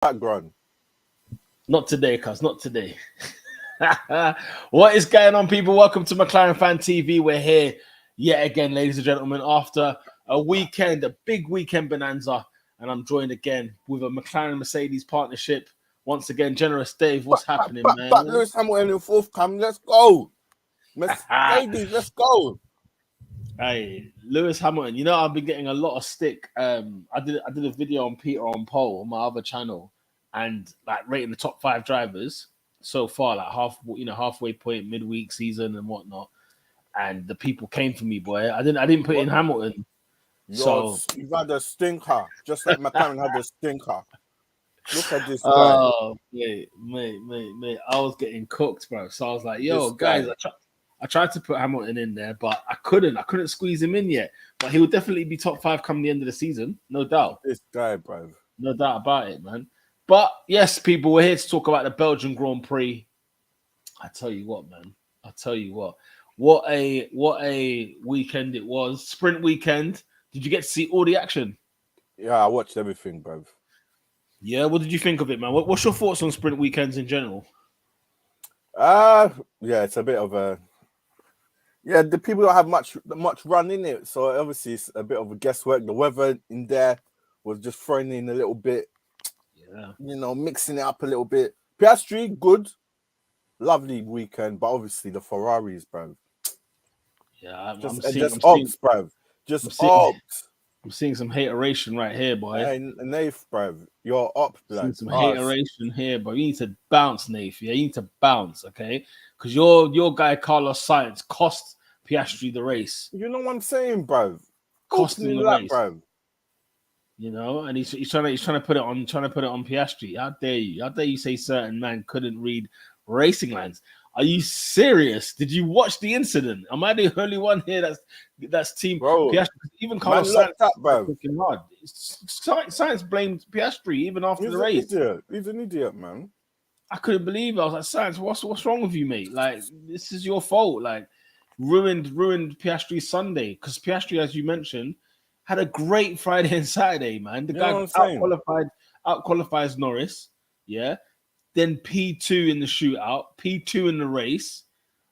background. Not today, cuz. Not today. What is going on, people? Welcome to McLaren Fan TV. We're here yet again, ladies and gentlemen, after a weekend, a big weekend bonanza. And I'm joined again with a McLaren Mercedes partnership. Once again, Generous Dave, what's happening, man? But Lewis Hamilton in fourth come. Let's go. Mercedes, let's go. Hey, Lewis Hamilton. You know, I've been getting a lot of stick. I did a video on Peter on Pole on my other channel, and like rating the top 5 drivers so far, like halfway point, midweek season and whatnot. And the people came for me, boy. I didn't put in Hamilton. You've had a stinker, just like McLaren had a stinker. Look at this guy. Oh, mate. I was getting cooked, bro. So I was like, yo, guys, I tried to put Hamilton in there, but I couldn't squeeze him in yet. But he will definitely be top 5 come the end of the season, no doubt. This guy, bro. No doubt about it, man. But yes, people, we're here to talk about the Belgian Grand Prix. I tell you what, man. What a weekend it was. Sprint weekend. Did you get to see all the action? Yeah, I watched everything, bro. Yeah, what did you think of it, man? What's your thoughts on sprint weekends in general? Yeah, it's a bit of a the people don't have much run in it, so obviously it's a bit of a guesswork. The weather in there was just throwing in a little bit, mixing it up a little bit. Piastri, good, lovely weekend, but obviously the Ferraris, bro. Yeah, I'm seeing some hateration right here, boy. Hey, Nath, bro, you're up, blood. Some hateration here, bro. You need to bounce, Nath. Yeah, you need to bounce, okay? Because your guy Carlos Sainz cost Piastri the race. You know what I'm saying, bro? Cost him the race, bro. You know, and he's trying to put it on Piastri. How dare you? How dare you say certain man couldn't read racing lines? Are you serious? Did you watch the incident? Am I the only one here that's team Piastri? Even Carlos Sainz up, bro. Hard. Sainz blamed Piastri even after the race. He's an idiot, man. I couldn't believe it. I was like, Sainz, what's wrong with you, mate? Like, this is your fault. Like, ruined Piastri's Sunday, because Piastri, as you mentioned, had a great Friday and Saturday, man. The guy out-qualifies Norris, yeah. Then P2 in the shootout, P2 in the race,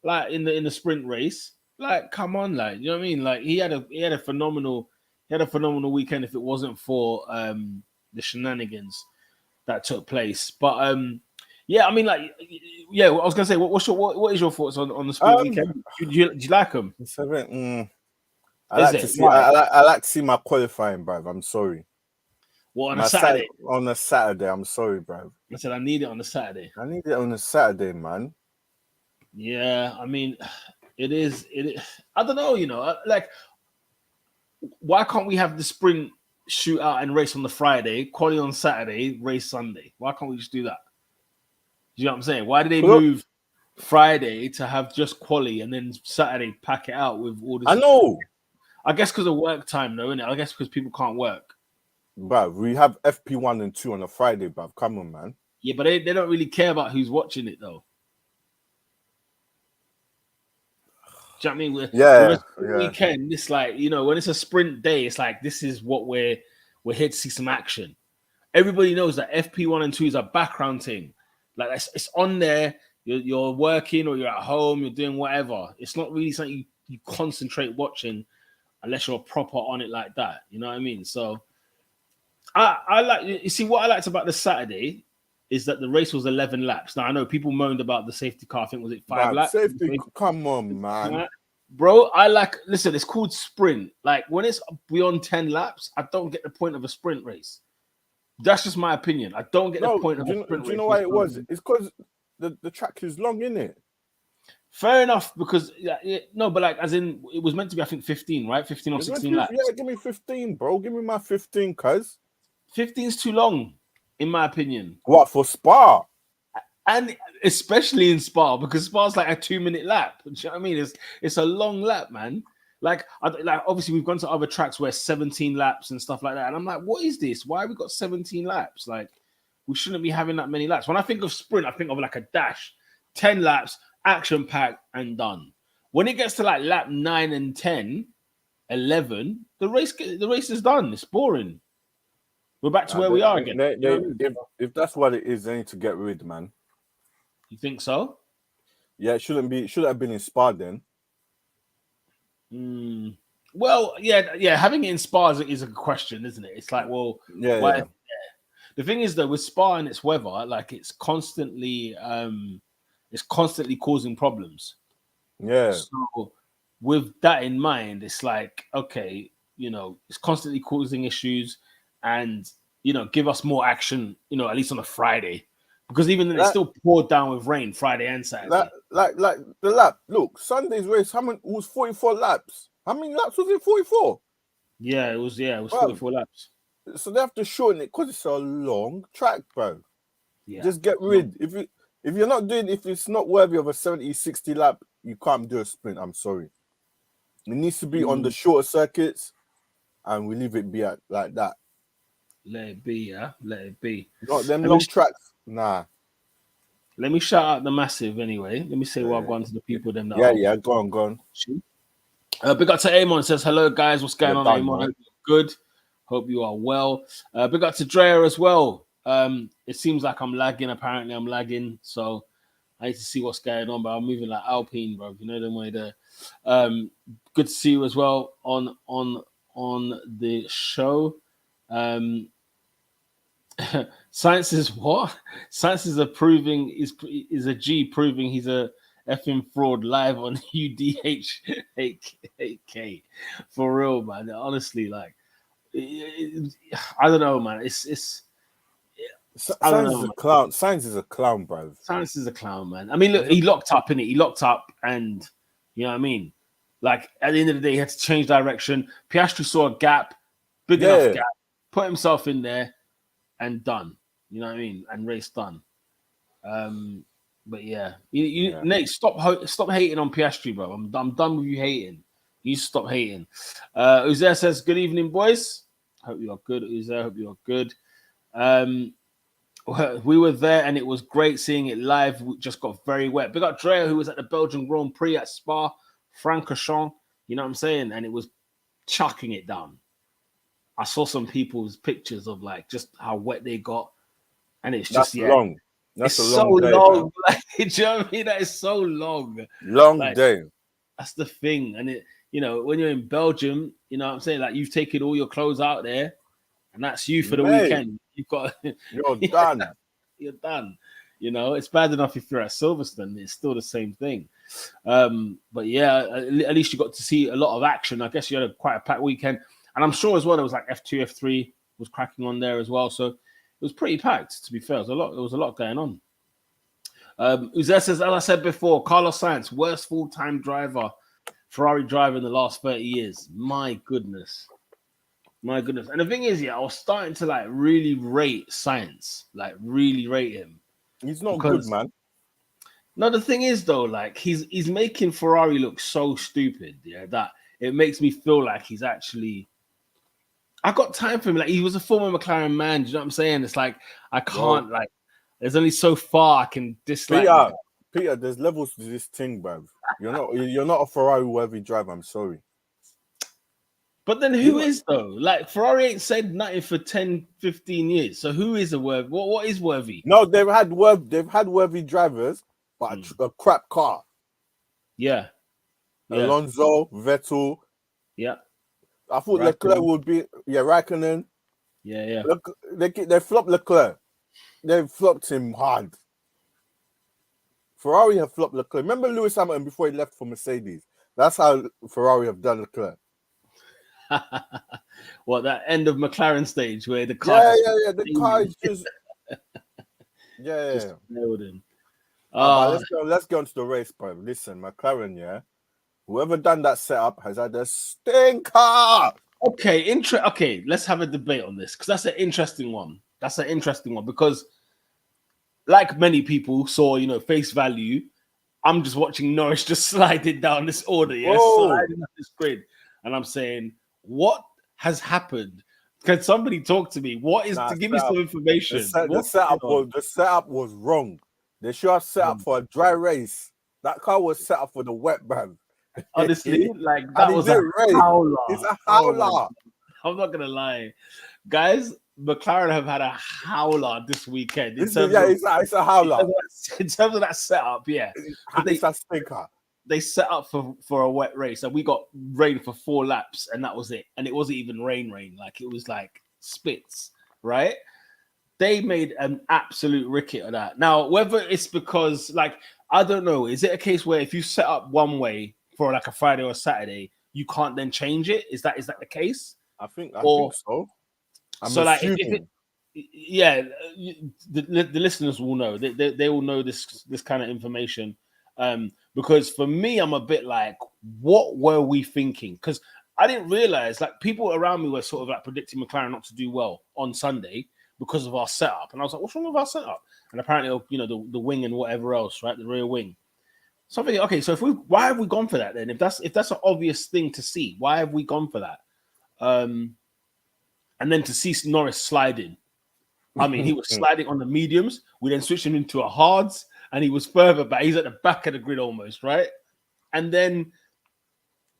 like in the sprint race. Like, come on, like, you know what I mean? Like, he had a phenomenal weekend if it wasn't for the shenanigans that took place. But yeah, I mean, like, yeah, I was gonna say, what is your thoughts on the sprint weekend? Do you like them? I like to see my qualifying, bruv. I'm sorry. What, on a Saturday? On a Saturday, I'm sorry, bruv. I said I need it on a Saturday. I need it on a Saturday, man. Yeah, I mean, it is. I don't know, like, why can't we have the sprint shootout and race on the Friday, quali on Saturday, race Sunday? Why can't we just do that? Do you know what I'm saying? Why did they move Friday to have just quali and then Saturday pack it out with all this? I know. I guess because of work time, though, innit? I guess because people can't work. Bruv, we have FP1 and 2 on a Friday, bruv. Come on, man. Yeah, but they don't really care about who's watching it, though. Do you know what I mean? Weekend, it's like, when it's a sprint day, it's like, this is what we're here to see some action. Everybody knows that FP1 and 2 is a background thing. Like, it's on there. You're working or you're at home, you're doing whatever. It's not really something you concentrate watching unless you're proper on it like that. You know what I mean? So I like, you see, what I liked about the Saturday is that the race was 11 laps. Now, I know people moaned about the safety car. I think, was it 5 laps? Safety, come on, man. Bro, listen, it's called sprint. Like, when it's beyond 10 laps, I don't get the point of a sprint race. That's just my opinion. I don't get the point of a sprint race. Do you know why it was? It's because the track is long, isn't it? Fair enough, because no, but like, as in, it was meant to be, I think, 15, right? 15 or 16 laps. Yeah, give me 15, bro. Give me my 15, cuz. 15's too long, in my opinion. What, for Spa? And especially in Spa, because Spa's like a 2-minute lap. Do you know what I mean? It's a long lap, man. Like obviously we've gone to other tracks where 17 laps and stuff like that, and I'm like, what is this? Why have we got 17 laps? Like, we shouldn't be having that many laps. When I think of sprint, I think of like a dash, 10 laps, action packed and done. When it gets to like lap 9 and 10, 11, the race is done. It's boring. We're back to where we are again. You know what I mean? If that's what it is, they need to get rid, man. You think so? Yeah, it should have been in Spa then. Well, yeah. Having it in Spa is a question, isn't it? It's like, well, why? Yeah. The thing is, though, with Spa and its weather, like it's constantly causing problems. Yeah. So, with that in mind, it's like, okay, it's constantly causing issues, and give us more action, at least on a Friday, because even then, it still poured down with rain Friday and Saturday. Like the lap. Look, Sunday's race. How many? It was 44 laps. How many laps was it? 44. Yeah, it was 44 laps. So they have to shorten it because it's a long track, bro. Yeah. Just get rid. If it's not worthy of a 70, 60 lap, you can't do a sprint. I'm sorry. It needs to be on the shorter circuits, and we leave it be like that. Let it be, yeah. Let it be. Not them long tracks. Nah. Let me shout out the massive anyway. Let me say what I've gone to the people. Them that yeah. Go on. Big up to Amon. Says hello, guys. What's going on, Amon? Hope you're good. Hope you are well. Big up to Drea as well. It seems like I'm lagging. Apparently, I'm lagging. So I need to see what's going on. But I'm moving like Alpine, bro. You know the way there. Good to see you as well on the show. Science is what? Science is is a G proving he's a effing fraud live on UDH8K. For real, man. Honestly, like I don't know, man. It's Science is a clown. Science is a clown, bro. Science is a clown, man. I mean, look, he locked up, innit? He locked up, and you know what I mean? Like, at the end of the day, he had to change direction. Piastri saw a gap, big enough gap, put himself in there, and done. You know what I mean? And race done. But yeah, Nate, stop hating on Piastri, bro. I'm done with you hating. You stop hating. Uzair says, "Good evening, boys. Hope you are good, Uzair. Hope you are good." We were there and it was great seeing it live. We just got very wet. Big up Drea, who was at the Belgian Grand Prix at Spa, Francorchamps. You know what I'm saying? And it was chucking it down. I saw some people's pictures of like just how wet they got, and it's just long. That's it's a long day, long. Like, do you know what I mean? That is so long. Long day. That's the thing, and it. When you're in Belgium, you know what I'm saying? Like, you've taken all your clothes out there, and that's you for the weekend. You've got you're done. You're done. It's bad enough if you're at Silverstone, it's still the same thing. But yeah, at least you got to see a lot of action. I guess you had quite a packed weekend, and I'm sure as well there was like F2, F3 was cracking on there as well. So it was pretty packed. To be fair, there was a lot going on. Uzair says, as I said before, Carlos Sainz, worst full-time Ferrari driver in the last 30 years. My goodness. And the thing is, I was starting to like really rate Sainz, like really rate him. He's not good, man. No, the thing is though, like he's making Ferrari look so stupid, that it makes me feel like he's actually. I got time for him. Like, he was a former McLaren man. Do you know what I'm saying? It's like I can't like. There's only so far I can dislike. Peter, there's levels to this thing, bruv. You're not a Ferrari-worthy driver. I'm sorry. But then who is though? Like, Ferrari ain't said nothing for 10, 15 years. So who is a worthy? What is worthy? No, they've had worthy drivers, but a crap car. Yeah. Alonso, Vettel. Yeah. I thought Leclerc would be Raikkonen. Yeah. They flopped Leclerc. They flopped him hard. Ferrari have flopped Leclerc. Remember Lewis Hamilton before he left for Mercedes? That's how Ferrari have done Leclerc. What, that end of McLaren stage where the car? Yeah. The car is just just nailed him. Let's go into the race, bro. Listen, McLaren, whoever done that setup has had a stinker. Okay, let's have a debate on this because that's an interesting one. Because, like many people saw, face value, I'm just watching Norris just sliding down this order, sliding down this grid, and I'm saying, what has happened? Can somebody talk to me? Give me some information. The setup was wrong. They should have set up for a dry race. That car was set up for the wet, man. Honestly, like that was a howler. It's a howler. I'm not gonna lie, guys. McLaren have had a howler this weekend It's a howler. in terms of that setup. Yeah, It's a stinker. They set up for a wet race, and we got rain for 4 laps, and that was it. And it wasn't even rain. Like, it was like spits, right? They made an absolute ricket of that. Now, whether it's because, like, I don't know, is it a case where if you set up one way for like a Friday or a Saturday, you can't then change it? Is that the case? I think so. I'm assuming. The listeners will know. They will know this kind of information. Because for me, I'm a bit like, what were we thinking? Because I didn't realize, like, people around me were sort of like predicting McLaren not to do well on Sunday because of our setup. And I was like, what's wrong with our setup? And apparently, you know, the wing and whatever else, right? The rear wing. So I'm thinking, okay, so why have we gone for that then? If that's an obvious thing to see, why have we gone for that? And then to see Norris sliding. I mean, he was sliding on the mediums. We then switched him into a hards, and he was further back. He's at the back of the grid almost, right? And then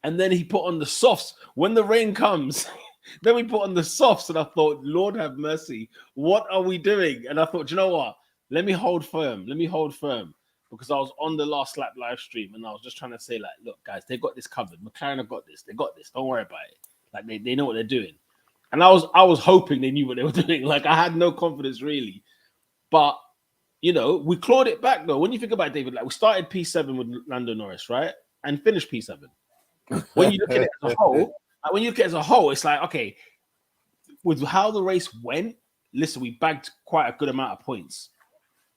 he put on the softs. When the rain comes, then we put on the softs, and I thought, Lord have mercy, what are we doing? And I thought, you know what? Let me hold firm. Because I was on the last lap live stream, and I was just trying to say, like, look, guys, they've got this covered. McLaren have got this. They got this. Don't worry about it. Like, they know what they're doing. And I was hoping they knew what they were doing. Like, I had no confidence really. But, you know, we clawed it back though. When you think about it, David, like, we started P7 with Lando Norris, right? And finished P7. When you look at it as a whole, it's like, okay, with how the race went, listen, we bagged quite a good amount of points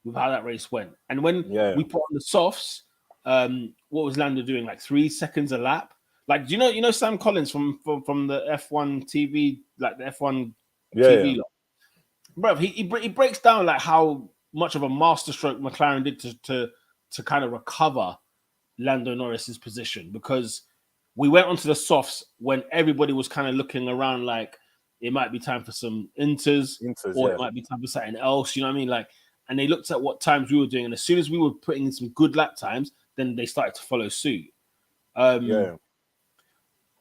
with how that race went. And when we put on the softs, what was Lando doing? Like 3 seconds a lap? Like, do you know Sam Collins from the F1 TV, like the F1 TV lot? Bro, he breaks down like how much of a masterstroke McLaren did to kind of recover Lando Norris's position, because we went onto the softs when everybody was kind of looking around like it might be time for some inters or it might be time for something else, you know what I mean? Like, and they looked at what times we were doing, and as soon as we were putting in some good lap times, then they started to follow suit.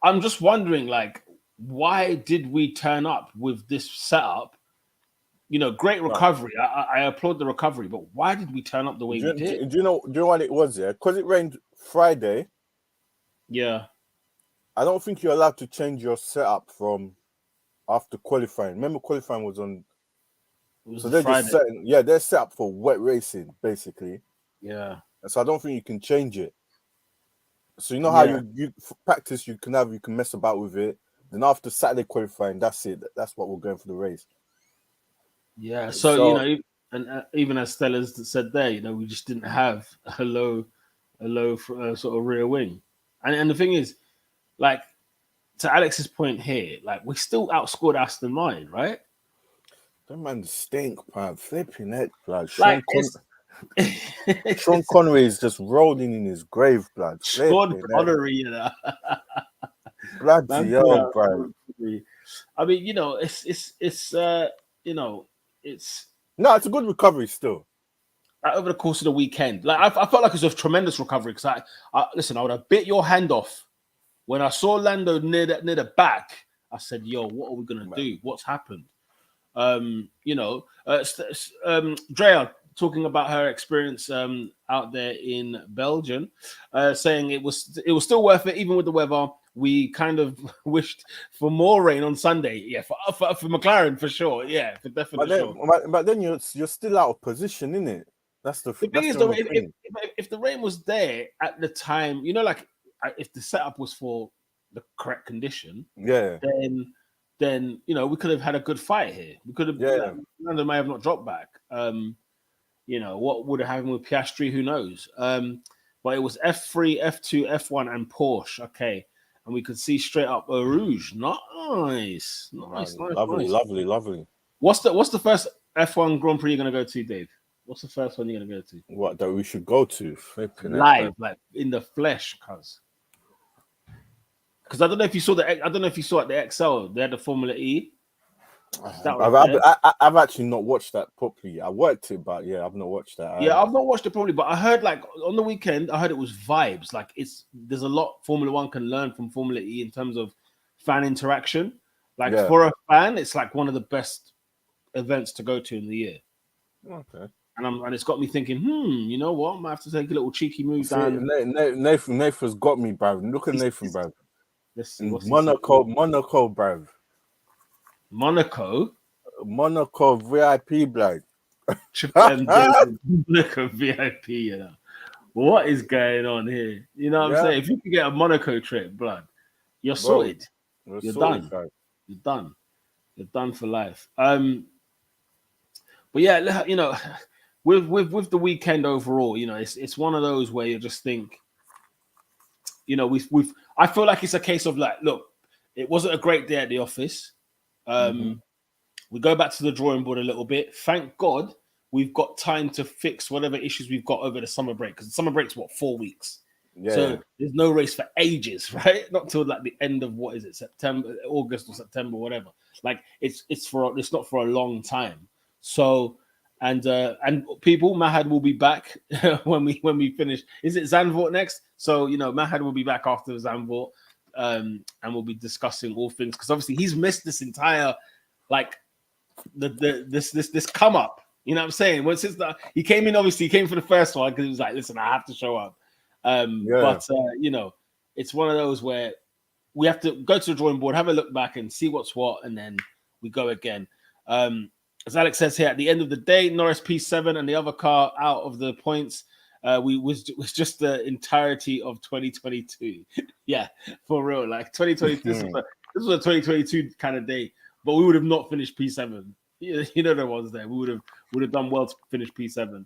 I'm just wondering, like, why did we turn up with this setup? You know, great recovery. I applaud the recovery, but why did we turn up the way we did? Do you know what it was? Yeah, because it rained Friday. Yeah, I don't think you're allowed to change your setup from after qualifying. Remember, qualifying was on. So they're Friday. They're set up for wet racing basically. Yeah, so I don't think you can change it. So you know how you practice, you can mess about with it. Then after Saturday qualifying, that's it. That's what we're going for the race. Yeah. So you know, and even as Stella's said there, you know, we just didn't have a low sort of rear wing, and the thing is, like, to Alex's point here, like, we still outscored Aston Martin, right? That man stink, man. Flipping it, blood. Like, Sean Connery is just rolling in his grave, blood. Sean Connery, you know. Bloody hell, bro. I mean, you know, it's you know, it's a good recovery still. Over the course of the weekend, like, I felt like it was a tremendous recovery, because I listen, I would have bit your hand off when I saw Lando near the back. I said, "Yo, what are we gonna do? What's happened?" You know, Drea talking about her experience out there in Belgium, saying it was still worth it even with the weather. We kind of wished for more rain on Sunday. Yeah, for McLaren for sure. Yeah, for definitely. But then you're still out of position, innit? That's the thing. Is, though, if the rain was there at the time, you know, like, if the setup was for the correct condition, then you know, we could have had a good fight here. We could have. Lando may have not dropped back. You know, what would have happened with Piastri? Who knows? But it was F3, F2, F1, and Porsche. Okay. And we could see straight up Eau Rouge. Nice. Lovely. What's the first F1 Grand Prix you're gonna go to, Dave? What's the first one you're gonna go to? What that we should go to? Live, like in the flesh, because I don't know if you saw at the XL, they had the Formula E. I've actually not watched that properly. I worked it, but I've not watched that. I've not watched it properly, but I heard, like, on the weekend, I heard it was vibes. Like, there's a lot Formula One can learn from Formula E in terms of fan interaction. Like, for a fan, it's like one of the best events to go to in the year. Okay. And it's got me thinking, you know what? I might have to take a little cheeky move See, down. Nathan's got me, bruv. Look at Nathan, bruv. Let's see In what's Monaco, bruv. Monaco VIP, blood. Monaco VIP, you know. What is going on here? You know what I'm saying? If you can get a Monaco trip, blood, you're sorted. You're done. Bro. You're done. You're done for life. But yeah, you know, with the weekend overall, you know, it's one of those where you just think, you know, I feel like it's a case of like, look, it wasn't a great day at the office. We go back to the drawing board a little bit. Thank God we've got time to fix whatever issues we've got over the summer break, because the summer break's 4 weeks. Yeah. So there's no race for ages, right? Not till like the end of what is it, August or September, whatever. Like it's not for a long time. So and people, Mahad will be back when we finish. Is it Zandvoort next? So you know, Mahad will be back after Zandvoort, and we'll be discussing all things, because obviously he's missed this entire like this come up. You know what I'm saying? Well, since he came in, obviously he came for the first one because he was like, listen, I have to show up. But you know, it's one of those where we have to go to the drawing board, have a look back and see what's what, and then we go again. As Alex says here, at the end of the day, Norris P7 and the other car out of the points. Was just the entirety of 2022. Yeah, for real. Like 2022, this was a 2022 kind of day, but we would have not finished P7. You know, there was there. We would have done well to finish P7.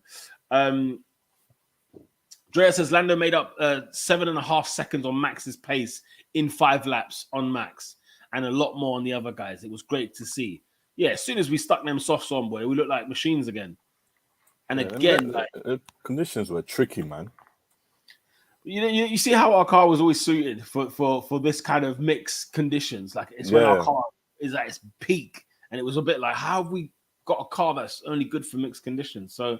Drea says Lando made up 7.5 seconds on Max's pace in 5 laps on Max, and a lot more on the other guys. It was great to see. Yeah, as soon as we stuck them softs on, boy, we looked like machines again. And again, like the conditions were tricky, man. You see how our car was always suited for this kind of mixed conditions. Like it's when our car is at its peak, and it was a bit like, how have we got a car that's only good for mixed conditions? So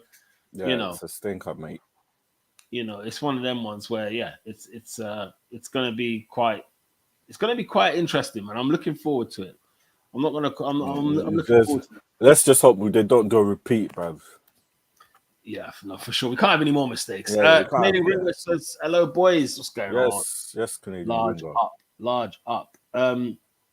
you know, it's a stinker, mate. You know, it's one of them ones where it's gonna be quite interesting, man. I'm looking forward to it. I'm looking forward to it. Let's just hope they don't do a repeat, bruv. Yeah, no, for sure. We can't have any more mistakes. Yeah, Canadian Ringo says, hello, boys. What's going on? Yes, Canadian Ringo. Large up.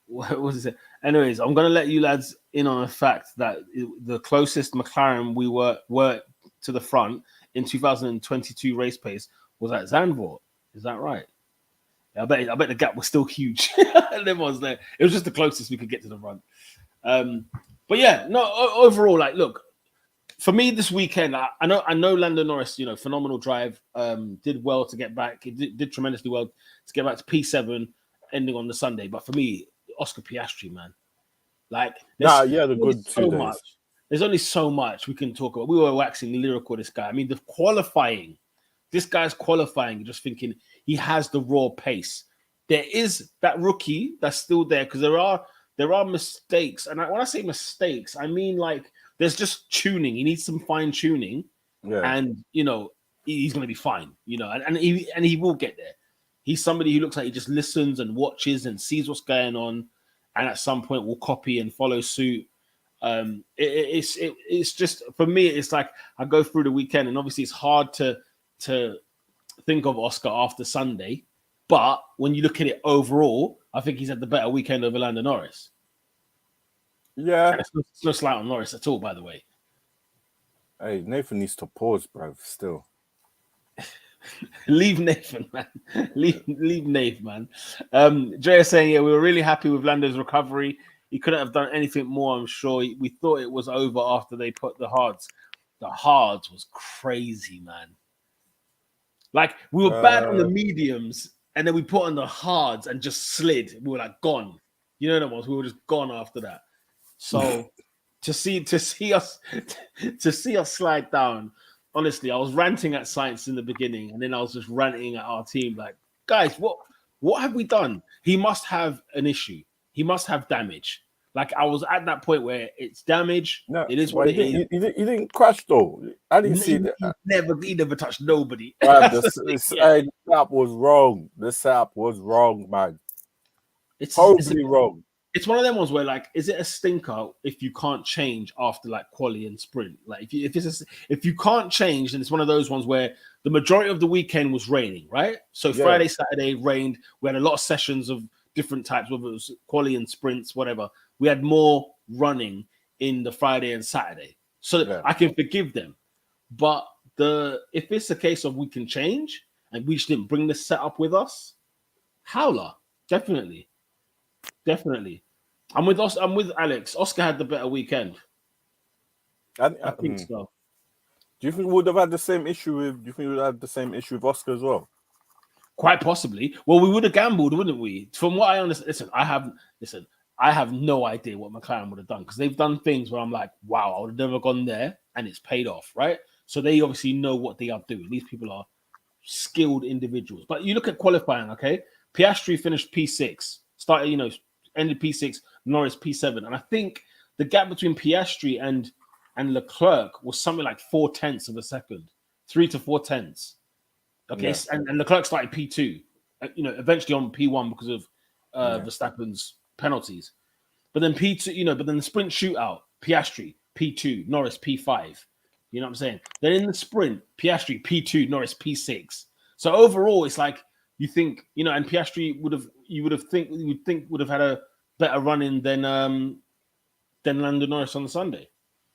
What was it? Anyways, I'm going to let you lads in on a fact that the closest McLaren we were to the front in 2022 race pace was at Zandvoort. Is that right? Yeah, I bet the gap was still huge. Everyone's there. It was just the closest we could get to the front. But yeah, no. Overall, like, look. For me, this weekend, I know Lando Norris, you know, phenomenal drive, did well to get back. He did tremendously well to get back to P7, ending on the Sunday. But for me, Oscar Piastri, man, like, the good 2 days. Much. There's only so much we can talk about. We were waxing lyrical. This guy. I mean, the qualifying. This guy's qualifying. You're just thinking he has the raw pace. There is that rookie that's still there, because there are mistakes, and when I say mistakes, I mean like. There's just tuning. He needs some fine tuning, and you know he's going to be fine. You know, and he will get there. He's somebody who looks like he just listens and watches and sees what's going on, and at some point will copy and follow suit. It's just, for me, it's like I go through the weekend, and obviously it's hard to think of Oscar after Sunday, but when you look at it overall, I think he's had the better weekend over Lando Norris. Yeah, it's no slight on Norris at all, by the way. Hey, Nathan needs to pause, bruv. Still, leave Nathan, man. leave Nathan, man. Jay is saying, yeah, we were really happy with Lando's recovery. He couldn't have done anything more. I'm sure. We thought it was over after they put the hards. The hards was crazy, man. Like, we were bad on the mediums, and then we put on the hards and just slid. We were like gone. You know what it was? We were just gone after that. So to see us slide down, honestly, I was ranting at Science in the beginning, and then I was just ranting at our team, like, guys, what have we done? He must have an issue. He must have damage. Like, I was at that point where it's damage. No, it is what it is. He didn't crash though. I didn't see that. He never touched nobody. The setup was wrong. The setup was wrong, man. It's horribly wrong. it's one of them ones where, like, is it a stinker if you can't change after like quali and sprint? Like, if you can't change, then it's one of those ones where the majority of the weekend was raining, right? So Friday, Saturday rained. We had a lot of sessions of different types, whether it was quali and sprints, whatever. We had more running in the Friday and Saturday, so I can forgive them. But if it's a case of we can change and we just didn't bring the setup with us, howler, definitely. I'm with Alex. Oscar had the better weekend. I think so. Do you think we would have had the same issue with? Do you think we would have had the same issue with Oscar as well? Quite possibly. Well, we would have gambled, wouldn't we? From what I understand, I have no idea what McLaren would have done, because they've done things where I'm like, wow, I would have never gone there, and it's paid off, right? So they obviously know what they are doing. These people are skilled individuals. But you look at qualifying, okay? Piastri finished P6, ended P6, Norris P7. And I think the gap between Piastri and Leclerc was something like 0.4 of a second, 3 to 0.4. Okay, yeah. And Leclerc started P2, eventually on P1 because of Verstappen's penalties. But then P2, but then the sprint shootout, Piastri, P2, Norris, P5. You know what I'm saying? Then in the sprint, Piastri, P2, Norris, P6. So overall, it's like you think, and Piastri would have had a better run-in than Lando Norris on the Sunday,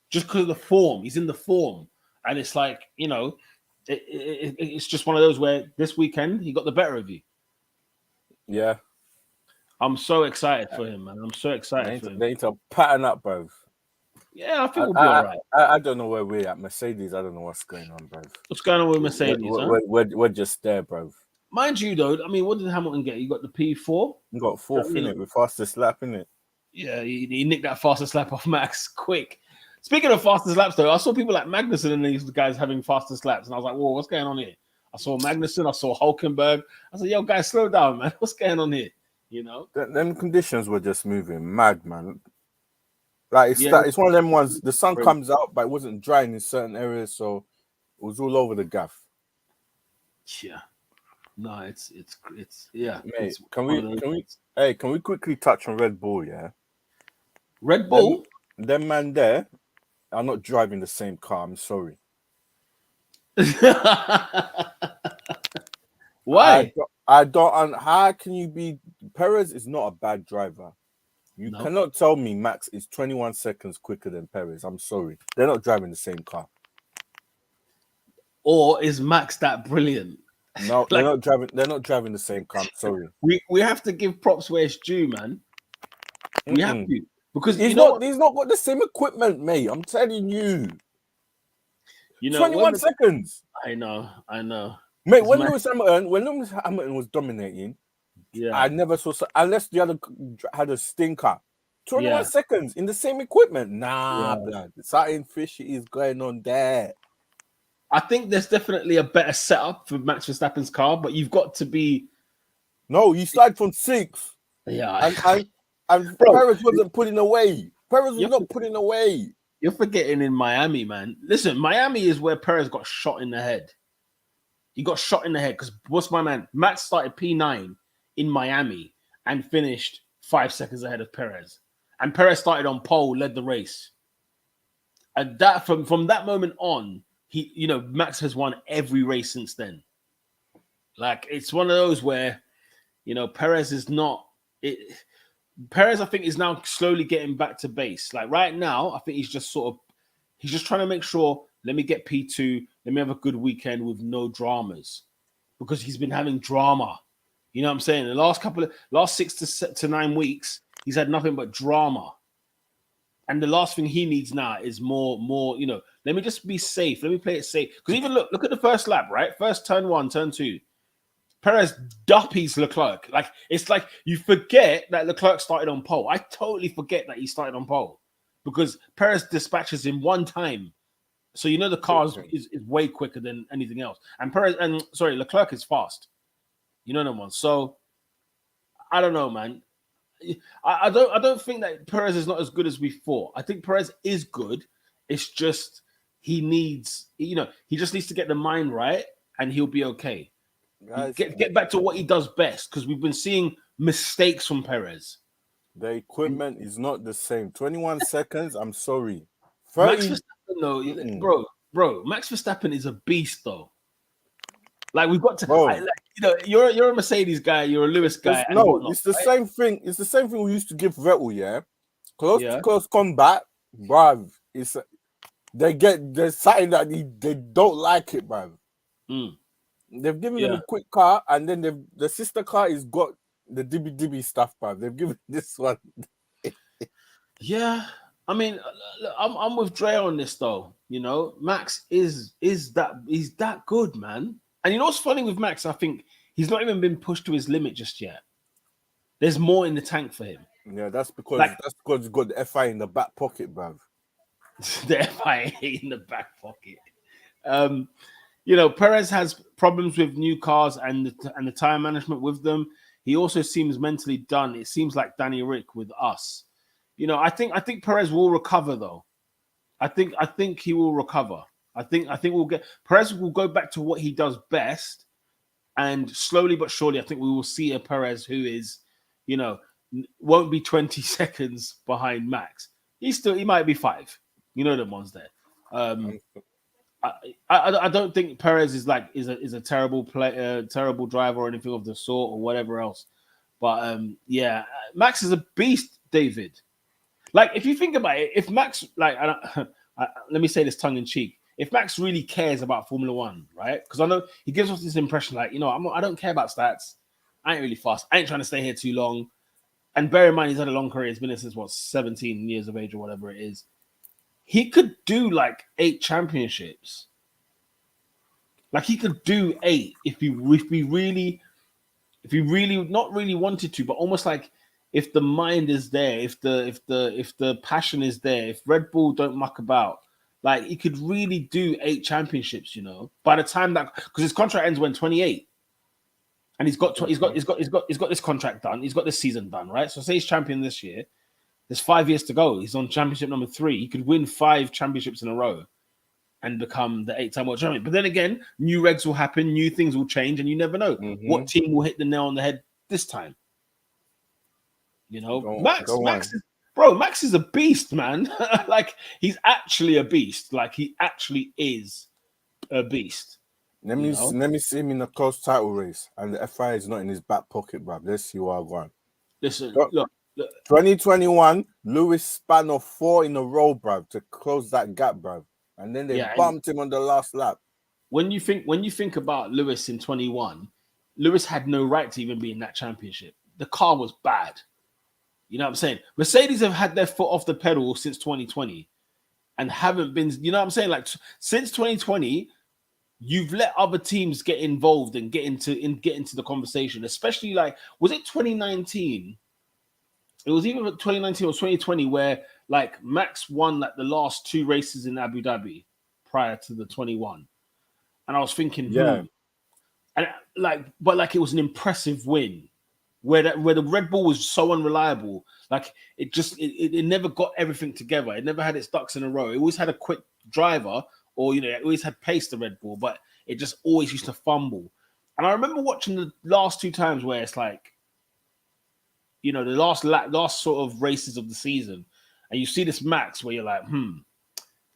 just because of the form. He's in the form, and it's like, it's just one of those where this weekend he got the better of you. Yeah, I'm so excited for him, man. I'm so excited for him. They need to pattern up, bro. Yeah, I think we'll be all right. I don't know where we're at. Mercedes, I don't know what's going on, bro. What's going on with Mercedes? We're just there, bro. Mind you, though, I mean, what did Hamilton get? You got the P4? You got fourth, innit? With fastest lap, innit? Yeah, he nicked that fastest lap off Max quick. Speaking of fastest laps, though, I saw people like Magnussen and these guys having fastest laps, and I was like, whoa, what's going on here? I saw Magnussen, I saw Hulkenberg. I said, yo, guys, slow down, man. What's going on here? Them conditions were just moving mad, man. Like, it's one of them ones, the sun comes out, but it wasn't drying in certain areas, so it was all over the gaff. Yeah. No, it's yeah. Mate, can we quickly touch on Red Bull, yeah? Red Bull? Them man there are not driving the same car, I'm sorry. Why? I don't. How can you be? Perez is not a bad driver. You cannot tell me Max is 21 seconds quicker than Perez. I'm sorry. They're not driving the same car. Or is Max that brilliant? No, they're not driving. They're not driving the same car. I'm sorry. We have to give props where it's due, man. We have to, because he's not got the same equipment, mate. I'm telling you. 21 seconds. I know. Mate, when Lewis Hamilton was dominating, I never saw, unless the other had a stinker. 21 seconds in the same equipment. Blood. Something fishy is going on there. I think there's definitely a better setup for Max Verstappen's car, but you've got to be. No, you started from 6th. Yeah. And Perez wasn't putting away. Perez was not putting away. You're forgetting in Miami, man. Listen, Miami is where Perez got shot in the head. He got shot in the head because what's my man? Max started P9 in Miami and finished 5 seconds ahead of Perez. And Perez started on pole, led the race. And that from that moment on, Max has won every race since then. Like, it's one of those where, Perez is not it. Perez, I think, is now slowly getting back to base. Like right now, I think he's just trying to make sure, let me get P2, let me have a good weekend with no dramas, because he's been having drama. You know what I'm saying? The last 6 to 9 weeks, he's had nothing but drama. And the last thing he needs now is more, let me just be safe. Let me play it safe. Because even look at the first lap, right? First turn 1, turn 2. Perez duppies Leclerc. Like, it's like you forget that Leclerc started on pole. I totally forget that he started on pole because Perez dispatches him one time. So the car is way quicker than anything else. And Leclerc is fast. No one. So I don't know, man. I don't think that Perez is not as good as we thought. I think Perez is good. It's just he just needs to get the mind right, and he'll be okay. Guys, get back to what he does best, because we've been seeing mistakes from Perez. The equipment is not the same. 21 seconds. I'm sorry. Max 30. Verstappen, though, bro, Max Verstappen is a beast, though. Like we've got to, Bro, you're a Mercedes guy, you're a Lewis guy, and whatnot. it's the Right? same thing. It's the same thing we used to give Vettel, yeah. Close to Yeah. close combat, bruv. There's something that they don't like it, bruv. Mm. They've given them Yeah. a quick car, and then the sister car is got the dibby stuff, bruv. They've given this one. Yeah. I mean, I'm with Dre on this though. You know, Max is that good, man. And you know what's funny with Max? I think he's not even been pushed to his limit just yet. There's more in the tank for him. Yeah, that's because he's got the FI in the back pocket, bruv. The FIA in the back pocket. You know, Perez has problems with new cars and the tire management with them. He also seems mentally done. It seems like Danny Rick with us. You know, I think Perez will recover though. I think he will recover. I think Perez will go back to what he does best, and slowly but surely, I think we will see a Perez who is, you know, won't be 20 seconds behind Max. He might be 5. You know, the ones there. I don't think Perez is a terrible terrible driver or anything of the sort or whatever else. But yeah, Max is a beast, David. Like if you think about it, if Max let me say this tongue in cheek, if Max really cares about Formula One, right? Because I know he gives us this impression like, you know, I don't care about stats. I ain't really fast. I ain't trying to stay here too long. And bear in mind, he's had a long career. He's been here since 17 years of age or whatever it is. He could do like 8 championships. Like he could do 8 if he really not really wanted to, but almost like if the mind is there, if the passion is there, if Red Bull don't muck about, like he could really do 8 championships. You know, by the time that because his contract ends when 28, and he's got this contract done. He's got this season done, right? So say he's champion this year. There's 5 years to go. He's on championship number 3. He could win 5 championships in a row and become the 8-time world champion. But then again, new regs will happen, new things will change, and you never know what team will hit the nail on the head this time. You know, Max is a beast, man. Like he's actually a beast. Like he actually is a beast. Let me see him in a close title race, and the FI is not in his back pocket, bruv. Let's see what I want. Listen, look. 2021, Lewis span off 4 in a row, bruv, to close that gap, bruv. And then they bumped him on the last lap. When you think about Lewis in 21, Lewis had no right to even be in that championship. The car was bad. You know what I'm saying? Mercedes have had their foot off the pedal since 2020 and haven't been, you know what I'm saying? Like since 2020, you've let other teams get involved and get into the conversation, especially like, was it 2019? It was either 2019 or 2020 where like Max won like the last 2 races in Abu Dhabi prior to the 21. And I was thinking, and like it was an impressive win where the Red Bull was so unreliable. Like it never got everything together. It never had its ducks in a row. It always had a quick driver or, you know, it always had pace, the Red Bull, but it just always used to fumble. And I remember watching the last 2 times where it's like, you know, the last sort of races of the season, and you see this Max where you're like,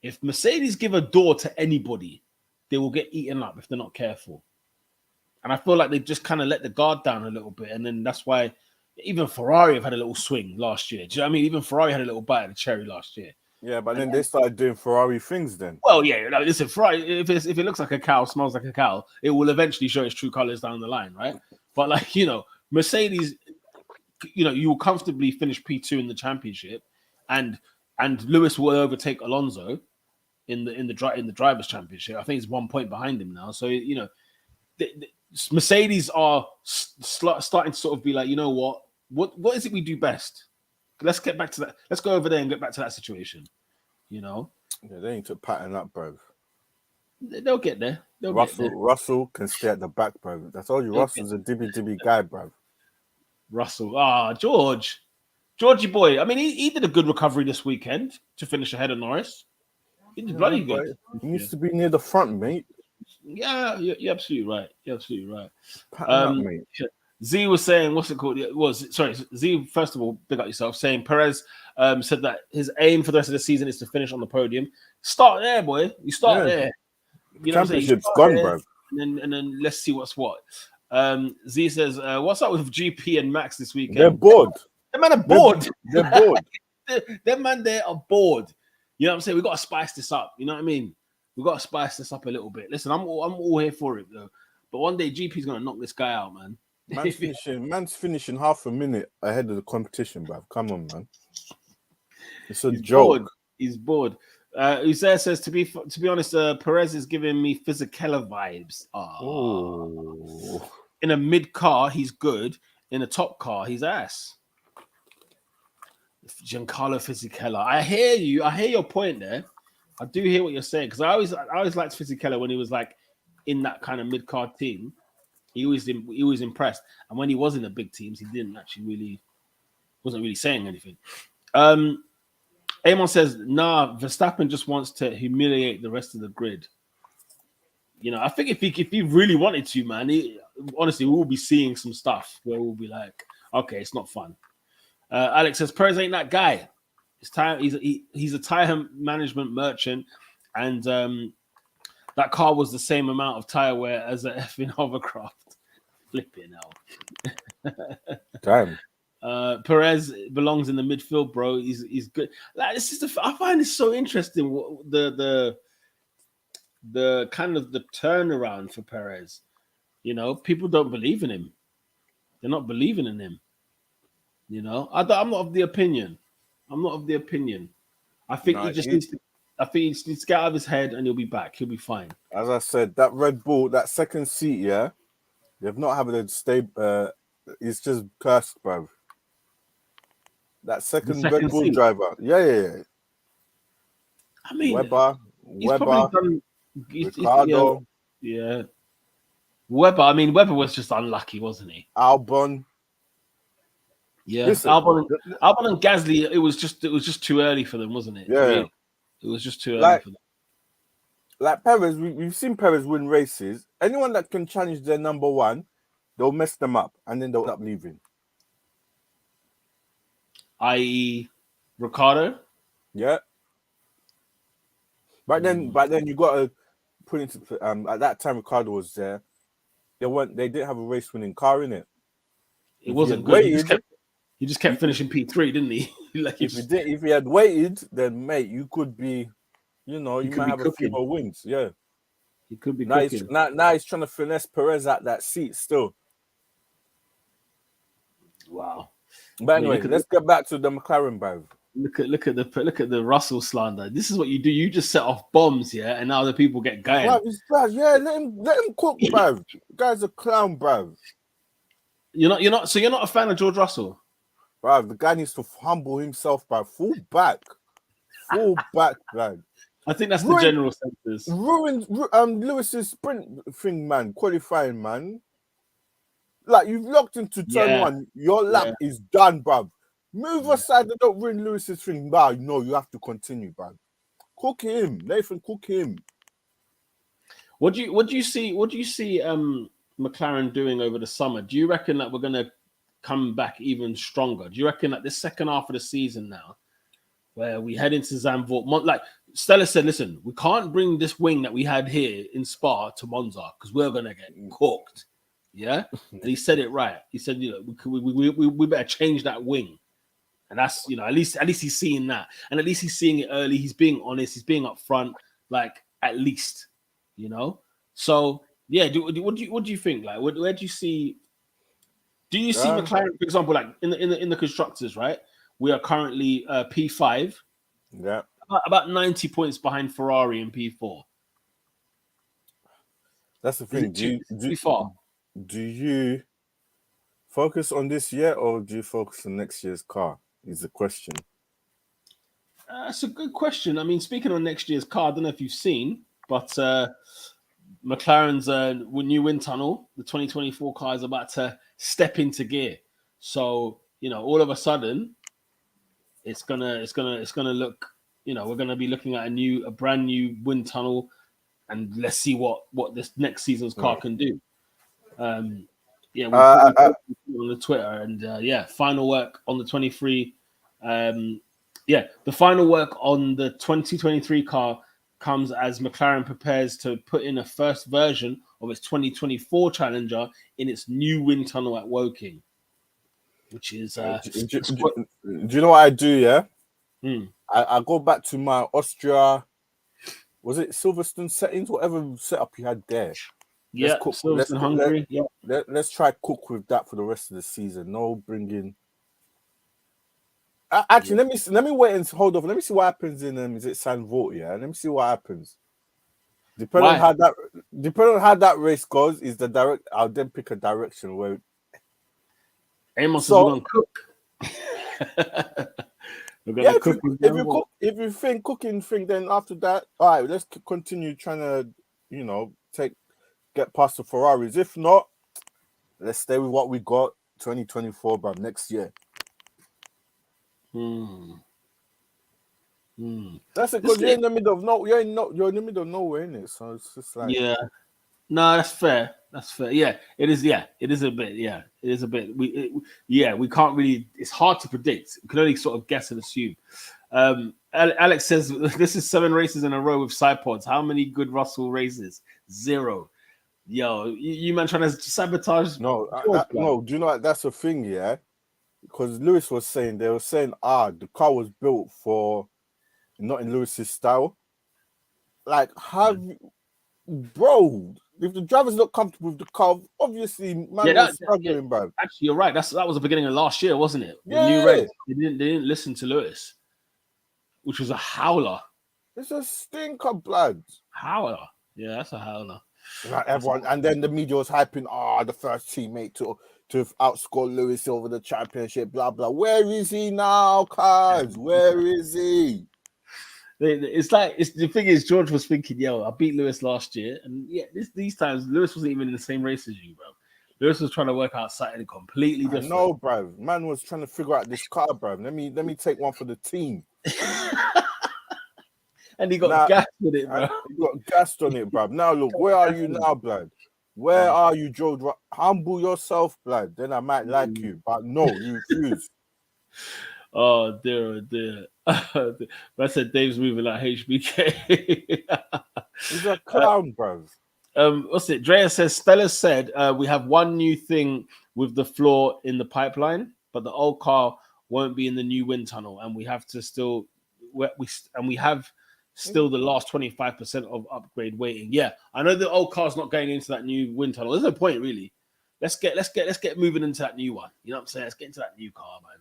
if Mercedes give a door to anybody, they will get eaten up if they're not careful. And I feel like they just kind of let the guard down a little bit, and then that's why even Ferrari have had a little swing last year. Do you know what I mean? Even Ferrari had a little bite of the cherry last year. Yeah, but then they started doing Ferrari things then. Well, yeah, listen, Ferrari, if it looks like a cow, smells like a cow, it will eventually show its true colors down the line, right? But like, you know, Mercedes, you know, you will comfortably finish P2 in the championship, and Lewis will overtake Alonso in the drivers' championship. I think he's 1 point behind him now. So you know, Mercedes are starting to sort of be like, you know what is it we do best? Let's get back to that. Let's go over there and get back to that situation. You know, yeah, they need to pattern up, bro. They'll get there. Russell can stay at the back, bro. I told you, Russell's a dibby guy, bro. Russell, Georgie boy. I mean, he did a good recovery this weekend to finish ahead of Norris. He did bloody good. He needs to be near the front, mate. Yeah, you're absolutely right. You're absolutely right. Pattern up, mate. Z was saying, what's it called? It was sorry, Z. First of all, big up yourself. Saying Perez said that his aim for the rest of the season is to finish on the podium. Start there, boy. You start there. You know what I'm saying? Championship's gone, there, bro. and then let's see what's what. Z says, "What's up with GP and Max this weekend?" They're bored. Them man are bored. They're bored. Them man there are bored. You know what I'm saying? We got to spice this up. You know what I mean? We got to spice this up a little bit. Listen, I'm all here for it though. But one day GP's gonna knock this guy out, man. Man's finishing half a minute ahead of the competition, bro. Come on, man. It's a joke. Bored. He's bored. Uzair says, to be honest, Perez is giving me Physicella vibes. Oh. In a mid car, he's good. In a top car, he's ass. Giancarlo Fisichella. I hear you. I hear your point there. I do hear what you're saying because I always liked Fisichella when he was like in that kind of mid car team. He was impressed, and when he was in the big teams, he didn't actually wasn't really saying anything. Amon says, "Nah, Verstappen just wants to humiliate the rest of the grid." You know, I think if he really wanted to, man, honestly, we'll be seeing some stuff where we'll be like, okay, it's not fun. Alex says Perez ain't that guy. It's time. He's a tire management merchant, and that car was the same amount of tire wear as a effing hovercraft. Flipping hell. Damn. Perez belongs in the midfield, bro. He's good. Like this is I find it so interesting. The kind of the turnaround for Perez. You know, people don't believe in him. They're not believing in him. You know, I'm not of the opinion. I think he just needs to. I think he just needs to get out of his head, and he'll be back. He'll be fine. As I said, that Red Bull, that second seat, yeah, they've not having a stay. It's just cursed, bro. That second Red Bull seat. driver, yeah. I mean, Weber, Ricardo, yeah. Weber. I mean, Weber was just unlucky, wasn't he? Albon. Yeah, listen, Albon and Gasly. It was just too early for them, wasn't it? Yeah, really? It was just too early for them. Like Perez, we've seen Perez win races. Anyone that can challenge their number one, they'll mess them up, and then they'll end up leaving. I.e., Ricardo. Yeah. But then you got to put into at that time Ricardo was there. They didn't have a race winning car in it. It wasn't good. He just kept finishing P3, didn't he? If he had waited, then mate, you could be, you might have a few more wins. Yeah. He could be now cooking. Now he's trying to finesse Perez at that seat still. Wow. But anyway, let's get back to the McLaren, bro. Look at the Russell slander. This is what you do. You just set off bombs, yeah, and now the people get going. Yeah, let him cook, bro. The guy's a clown, bro. You're not a fan of George Russell? Bro, the guy needs to humble himself, bro. Full back, bro. I think that's the general census. Ruined Lewis's sprint thing, man. Qualifying, man. Like you've locked into turn one, your lap is done, bro. Move aside and don't ruin Lewis's thing. Nah, no, you have to continue, bro. Cook him, Nathan. Cook him. What do you see McLaren doing over the summer? Do you reckon that we're gonna come back even stronger? Do you reckon that this second half of the season now, where we head into Zandvoort, like Stella said, listen, we can't bring this wing that we had here in Spa to Monza because we're gonna get cooked. Yeah, and he said it right. He said, we better change that wing, and that's at least he's seeing that, and at least he's seeing it early. He's being honest. He's being upfront. Like at least, So yeah, what do you think? Like, where do you see? Do you see McLaren, for example, like in the constructors? Right, we are currently P5. Yeah, about 90 points behind Ferrari in P4. That's the thing. Too far. Do you focus on this year or do you focus on next year's car? Is the question. That's a good question. I mean, speaking on next year's car, I don't know if you've seen, but McLaren's new wind tunnel, the 2024 car, is about to step into gear. So all of a sudden, it's gonna look. We're gonna be looking at a brand new wind tunnel, and let's see what this next season's car can do. Yeah, Uh, uh, on the Twitter, and final work on the 23. The final work on the 2023 car comes as McLaren prepares to put in a first version of its 2024 Challenger in its new wind tunnel at Woking, which is do you know what I do? Yeah, hmm. I go back to my Austria. Was it Silverstone settings? Whatever setup you had there. Let's Yeah, cook. Let's Silverstone, cook. Hungary. Yeah, Let's try cook with that for the rest of the season. No bringing. Actually, let me wait and hold off. Let me see what happens in is it San Vote? Yeah, let me see what happens. Depending why? on how that race goes, is the direct. I'll then pick a direction where. Amos is So going to cook. We're yeah, gonna cook with them. if you think cooking thing, then after that, all right, let's continue trying to get past the Ferraris. If not, let's stay with what we got 2024, but next year. That's it, because you're in the middle of you're in the middle of nowhere, innit? So it's just like No, that's fair. That's fair. Yeah, it is. Yeah, it is a bit. Yeah, it is a bit. We can't really. It's hard to predict. We can only sort of guess and assume. Alex says this is 7 races in a row with Sidepods. How many good Russell races? 0. Yo, you man trying to sabotage? no. Do you know what? That's the thing, yeah. Because Lewis was saying they were saying the car was built for not in Lewis's style. Like, bro, if the driver's not comfortable with the car, obviously man was struggling, bro. Actually, you're right. That was the beginning of last year, wasn't it? The Yeah. new race. They didn't listen to Lewis, which was a howler. It's a stinker, blood. Howler. Yeah, that's a howler. Like everyone, and then the media was hyping, the first teammate to outscore Lewis over the championship, blah blah. Where is he now, cuz? Where is he? The thing is, George was thinking, yo, I beat Lewis last year, and yeah, these times Lewis wasn't even in the same race as you, bro. Lewis was trying to work out something completely different. No, bro. Man was trying to figure out this car, bro. Let me take one for the team. And he got gassed with it, bro. He got gassed on it, bro. Now look, where are you now, blood? Where are you, George? Humble yourself, blood. Then I might like you, but no, you refuse. Oh dear, oh dear. I said Dave's moving like HBK. He's a clown, bro. What's it? Drea says Stella said we have one new thing with the floor in the pipeline, but the old car won't be in the new wind tunnel, and we have to still we have still the last 25% of upgrade waiting. Yeah, I know the old car's not going into that new wind tunnel. There's no point really. Let's get moving into that new one. You know what I'm saying? Let's get into that new car, man.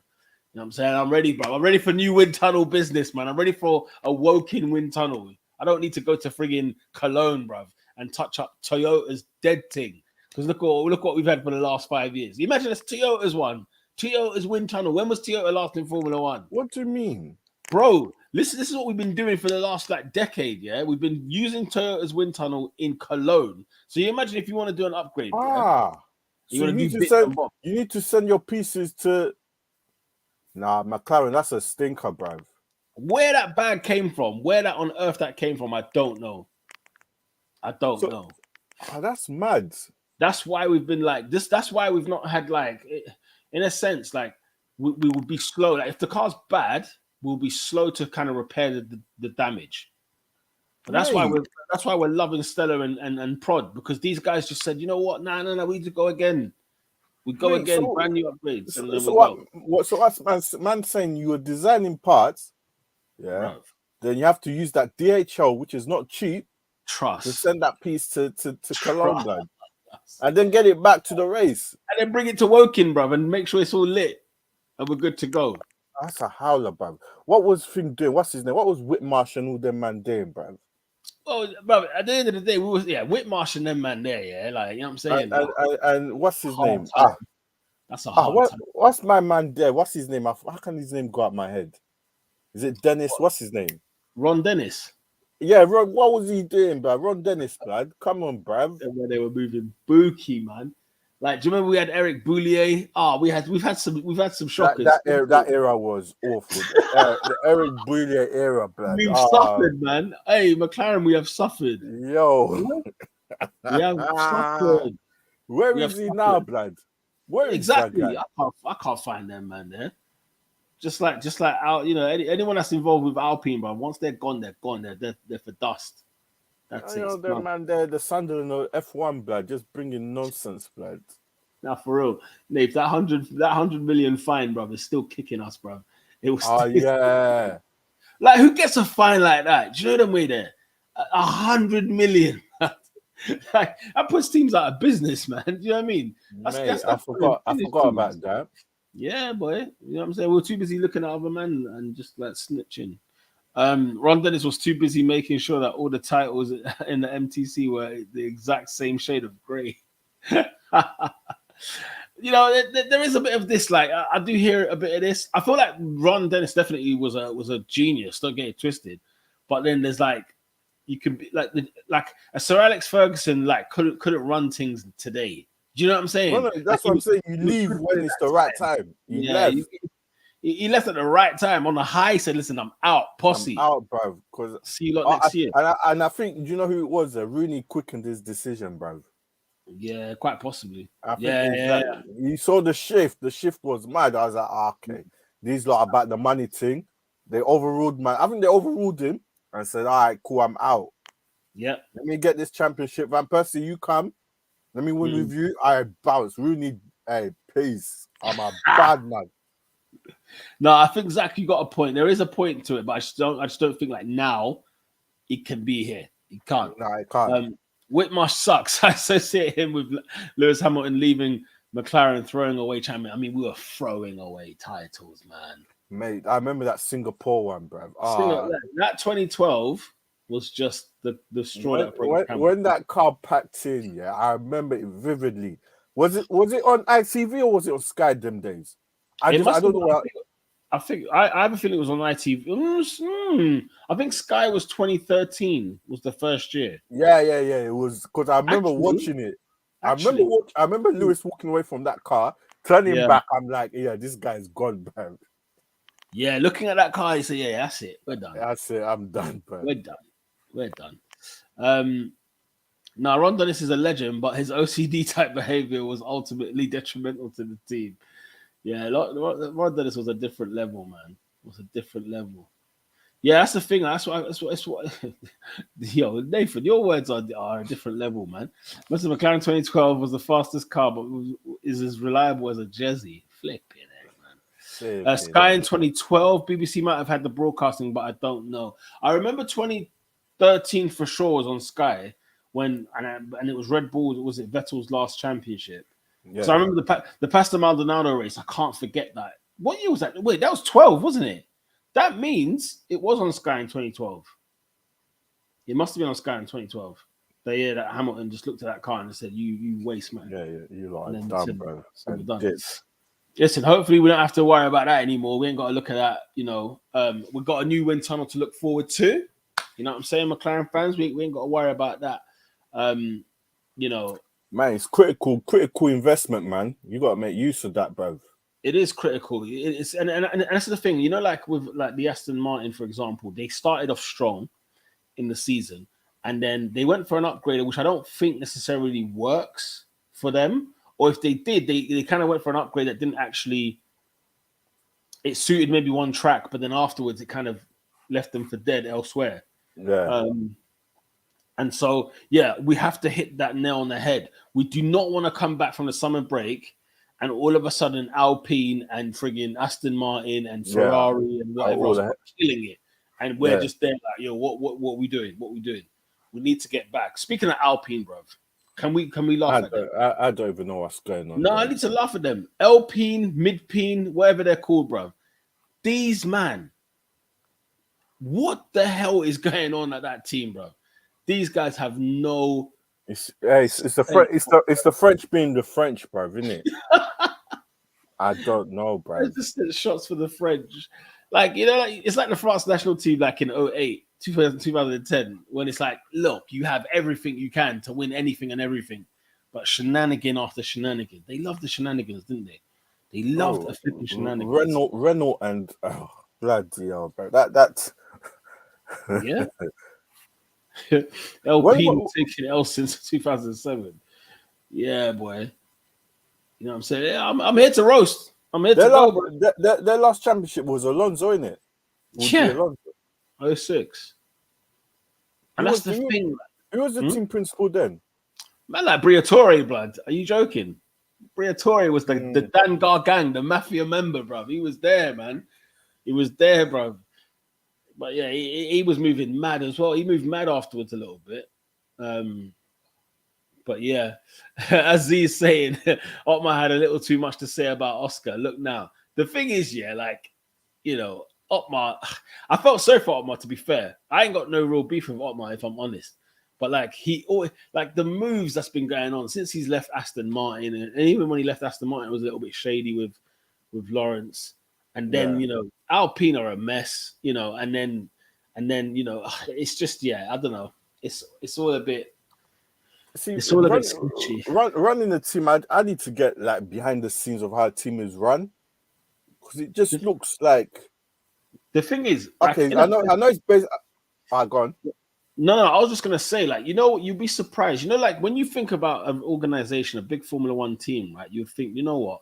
You know what I'm saying? I'm ready, bro. I'm ready for new wind tunnel business, man. I'm ready for a Woking wind tunnel. I don't need to go to friggin' Cologne, bro, and touch up Toyota's dead thing. Because look what we've had for the last 5 years. Imagine it's Toyota's one. Toyota's wind tunnel. When was Toyota last in Formula One? What do you mean? Bro, this is what we've been doing for the last decade, yeah? We've been using Toyota's wind tunnel in Cologne. So you imagine if you want to do an upgrade, you need to send your pieces to McLaren. That's a stinker, bro. Where that bag came from, where that on earth that came from, I don't know. I don't know. That's mad. That's why we've been like this. That's why we've not had in a sense, we would be slow. Like if the car's bad, we'll be slow to kind of repair the damage. But that's why we're loving Stella and Prod, because these guys just said, you know what? No, we need to go again. We go again, brand new upgrades. So man saying you were designing parts, yeah. Bro. Then you have to use that DHL, which is not cheap. Trust. To send that piece to Cologne, blood. And then get it back to the race. And then bring it to Woking, bruv, and make sure it's all lit. And we're good to go. That's a howler, bruv. What was Finn doing? What's his name? What was Whitmarsh and all them man doing, bruv? Oh, bruv, at the end of the day, Whitmarsh and them man there, yeah. Like, you know what I'm saying? And what's his name? That's a hard time. What's my man there? What's his name? How can his name go out my head? Is it Dennis? What's his name? Ron Dennis. Yeah, Ron, what was he doing, bro? Ron Dennis, blood. Come on, bruv. They were moving bookie, man. Like, do you remember we had Eric Boulier? We've had some shockers. That era was awful. The Eric Boulier era, blood. We've suffered, man. Hey, McLaren, we have suffered. Yo. We have suffered. Where We is have he now, blood? Where is that exactly. guy? I can't find them man there. Just like out, anyone that's involved with Alpine, bro. Once they're gone, they're gone. They're for dust. That's You it. know, It's the done. man there, the Sunderland F1 blood, just bringing nonsense, blood. Now for real, Nate, that 100 million fine, bro, is still kicking us, bro. It was Oh yeah, like who gets a fine like that? Do you know the way there? 100 million. Like that puts teams out of business, man. Do you know what I mean? mate, That's putting I Finnish forgot teams. about that. Yeah, boy. You know what I'm saying? We're too busy looking at other men and just like snitching. Ron Dennis was too busy making sure that all the titles in the MTC were the exact same shade of grey. There is a bit of this. Like I do hear a bit of this. I feel like Ron Dennis definitely was a genius. Don't get it twisted. But then there's like you can be like a Sir Alex Ferguson like couldn't run things today. Do you know what I'm saying? No, Like that's what I'm saying. You leave when it's the right time. You yeah, left. he left at the right time on the high. Said, "Listen, I'm out, posse. I'm out, bro. Because See you lot next year." and I think, do you know who it was? Rooney quickened his decision, bro. Yeah, quite possibly. I think Yeah. you saw the shift. The shift was mad. I was like, okay, these lot about the money thing. They overruled man. I think they overruled him and said, all right, cool, I'm out. Yeah. Let me get this championship. Van Persie, you come. Let me win with you. I bounce. Rooney, hey, peace. I'm a bad man. No, I think Zach, you got a point. There is a point to it, but I just don't think like now it can be here. He can't. No, I can't. Whitmarsh sucks. I associate him with Lewis Hamilton leaving McLaren, throwing away champion. I mean, we were throwing away titles, man. Mate, I remember that Singapore one, bro. That 2012 was just the straw that broke the camel's when that car packed in, yeah, I remember it vividly. Was it on ITV or was it on Sky them days? I don't know. I think I have a feeling it was on ITV. I think Sky was 2013 was the first year. Yeah. It was because I remember watching it. I remember Lewis walking away from that car, turning back. I'm like, yeah, this guy's gone, bro. Yeah, looking at that car, you say, yeah, that's it. We're done. That's it. I'm done, bro. We're done. Now, Ron Dennis is a legend, but his OCD type behavior was ultimately detrimental to the team. Yeah, Ron Dennis was a different level, man. It was a different level. Yeah, that's the thing. That's what. Yo, Nathan, your words are a different level, man. Mr. McLaren 2012 was the fastest car, but is as reliable as a Jezzy. Flipping it, man. Sky in 2012, BBC might have had the broadcasting, but I don't know. I remember 2013 for sure was on Sky and it was Red Bull. Was it Vettel's last championship? Yeah. So I remember the Pastor Maldonado race. I can't forget that. What year was that? Wait, that was 12, wasn't it? That means it was on Sky in 2012. It must have been on Sky in 2012. The year that Hamilton just looked at that car and said, "You waste, man." Yeah, you like done, bro. Done. Listen, hopefully we don't have to worry about that anymore. We ain't got to look at that. We've got a new wind tunnel to look forward to. You know what I'm saying, McLaren fans? We ain't got to worry about that. Man, it's critical investment, man. You got to make use of that, bro. It is critical. It's and that's the thing, like with like the Aston Martin, for example, they started off strong in the season, and then they went for an upgrade, which I don't think necessarily works for them. Or if they did, they kind of went for an upgrade that didn't actually. It suited maybe one track, but then afterwards it kind of left them for dead elsewhere. Yeah. And so, yeah, we have to hit that nail on the head. We do not want to come back from the summer break and all of a sudden Alpine and friggin' Aston Martin and Ferrari and whatever else are killing it. And we're just there like, yo, what are we doing? What are we doing? We need to get back. Speaking of Alpine, bruv, can we laugh at them? I don't even know what's going on. No, I need to laugh at them. Alpine, Mid-Pine, whatever they're called, bruv. These man, what the hell is going on at that team, bro? These guys have no. It's the French being the French, bro, isn't it? I don't know, bro. It's just shots for the French, it's like the France national team, like in 08, 2010, when it's like, look, you have everything you can to win anything and everything, but shenanigan after shenanigan. They love the shenanigans, didn't they? They loved the flipping shenanigans. Renault, and bloody hell, bro. That. Yeah. Alpine taking L since 2007. Yeah, boy. You know what I'm saying? Yeah, I'm here to roast. I'm here to Their go, last, bro. their last championship was Alonso, innit? Would be Yeah, Alonso. '06. And Who that's was the the thing. who was the Hmm? team principal then? Man, like Briatore, blood. Are you joking? Briatore was the Mm, Dangar gang, the mafia member, bro. He was there, man. He was there, bro. But yeah, he was moving mad as well. He moved mad afterwards a little bit. Um, but yeah, as Z's saying, Otmar had a little too much to say about Oscar. Look now. The thing is, yeah, like, you know, Otmar, I felt sorry for Otmar, to be fair. I ain't got no real beef with Otmar, if I'm honest. But like he always like the moves that's been going on since he's left Aston Martin, and even when he left Aston Martin, it was a little bit shady with Lawrence. And then, yeah. you know, Alpine are a mess, you know, and then, you know, it's just, yeah, I don't know. It's all a bit See, it's all a bit sketchy. running the team, I need to get like behind the scenes of how a team is run because it just The, looks like the thing is, like, okay. I know it's based. Ah, gone. no, I was just gonna say, like, you know, you'd be surprised. You know, like when you think about an organization, a big Formula One team, right? You think, you know what?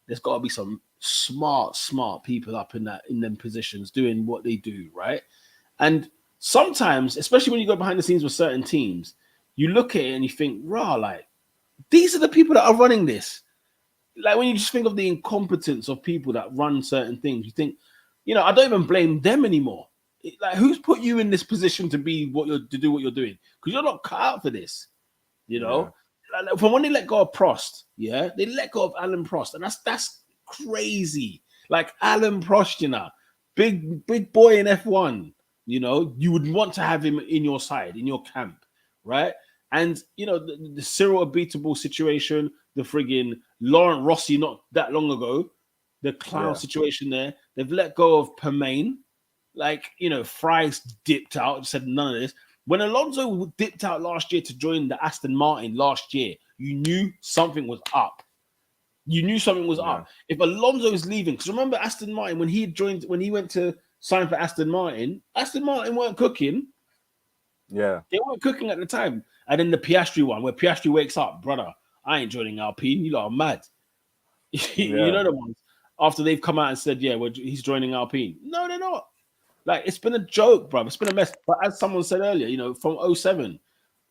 There's got to be some smart people up in them positions doing what they do, right? And sometimes, especially when you go behind the scenes with certain teams, you look at it and you think, rah, like these are the people that are running this. Like when you just think of the incompetence of people that run certain things, you think, you know, I don't even blame them anymore. Like who's put you in this position to be what you're to do what you're doing? Because you're not cut out for this, you Yeah. know. Like, from when they let go of Prost, yeah, they let go of Alan Prost, and that's crazy. Like Alan Prost, you know, big boy in F1. You know, you would want to have him in your side, in your camp, right? And you know, the Cyril Abitable situation, the friggin' Laurent Rossi not that long ago, the clown Yeah. situation there. They've let go of Permain. Like, you know, Fry's dipped out, said none of this. When Alonso dipped out last year to join the Aston Martin last year, you knew something was up. You knew something was Yeah. up. If Alonso is leaving, because remember Aston Martin, when he joined, when he went to sign for Aston Martin weren't cooking. Yeah. They weren't cooking at the time. And then the Piastri one, where Piastri wakes up, brother, I ain't joining Alpine. You lot are mad. You Yeah. know the ones after they've come out and said, yeah, he's joining Alpine. No, they're not. Like it's been a joke, bro. It's been a mess. But as someone said earlier, you know, from '07,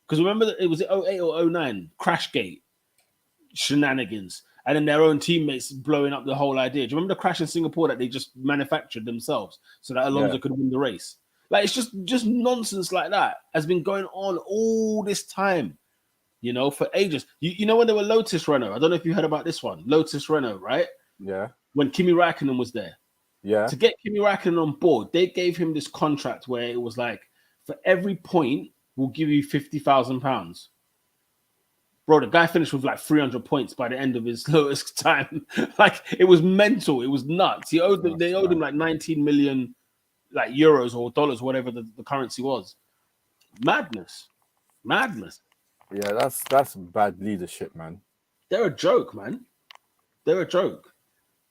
because remember that it was '08 or '09, Crashgate, shenanigans, and then their own teammates blowing up the whole idea. Do you remember the crash in Singapore that they just manufactured themselves so that Yeah. Alonso could win the race? Like it's just nonsense like that has been going on all this time, you know, for ages. You know when they were Lotus Renault, I don't know if you heard about this one, Lotus Renault, right? Yeah. When Kimi Raikkonen was there. Yeah. To get Kimi Raikkonen on board, they gave him this contract where it was like, for every point, we'll give you £50,000. Bro, the guy finished with like 300 points by the end of his lowest time. Like it was mental. It was nuts. They That's owed him mad. like 19 million like euros or dollars, whatever the currency was. Madness. Madness. Yeah, that's bad leadership, man. They're a joke, man. They're a joke.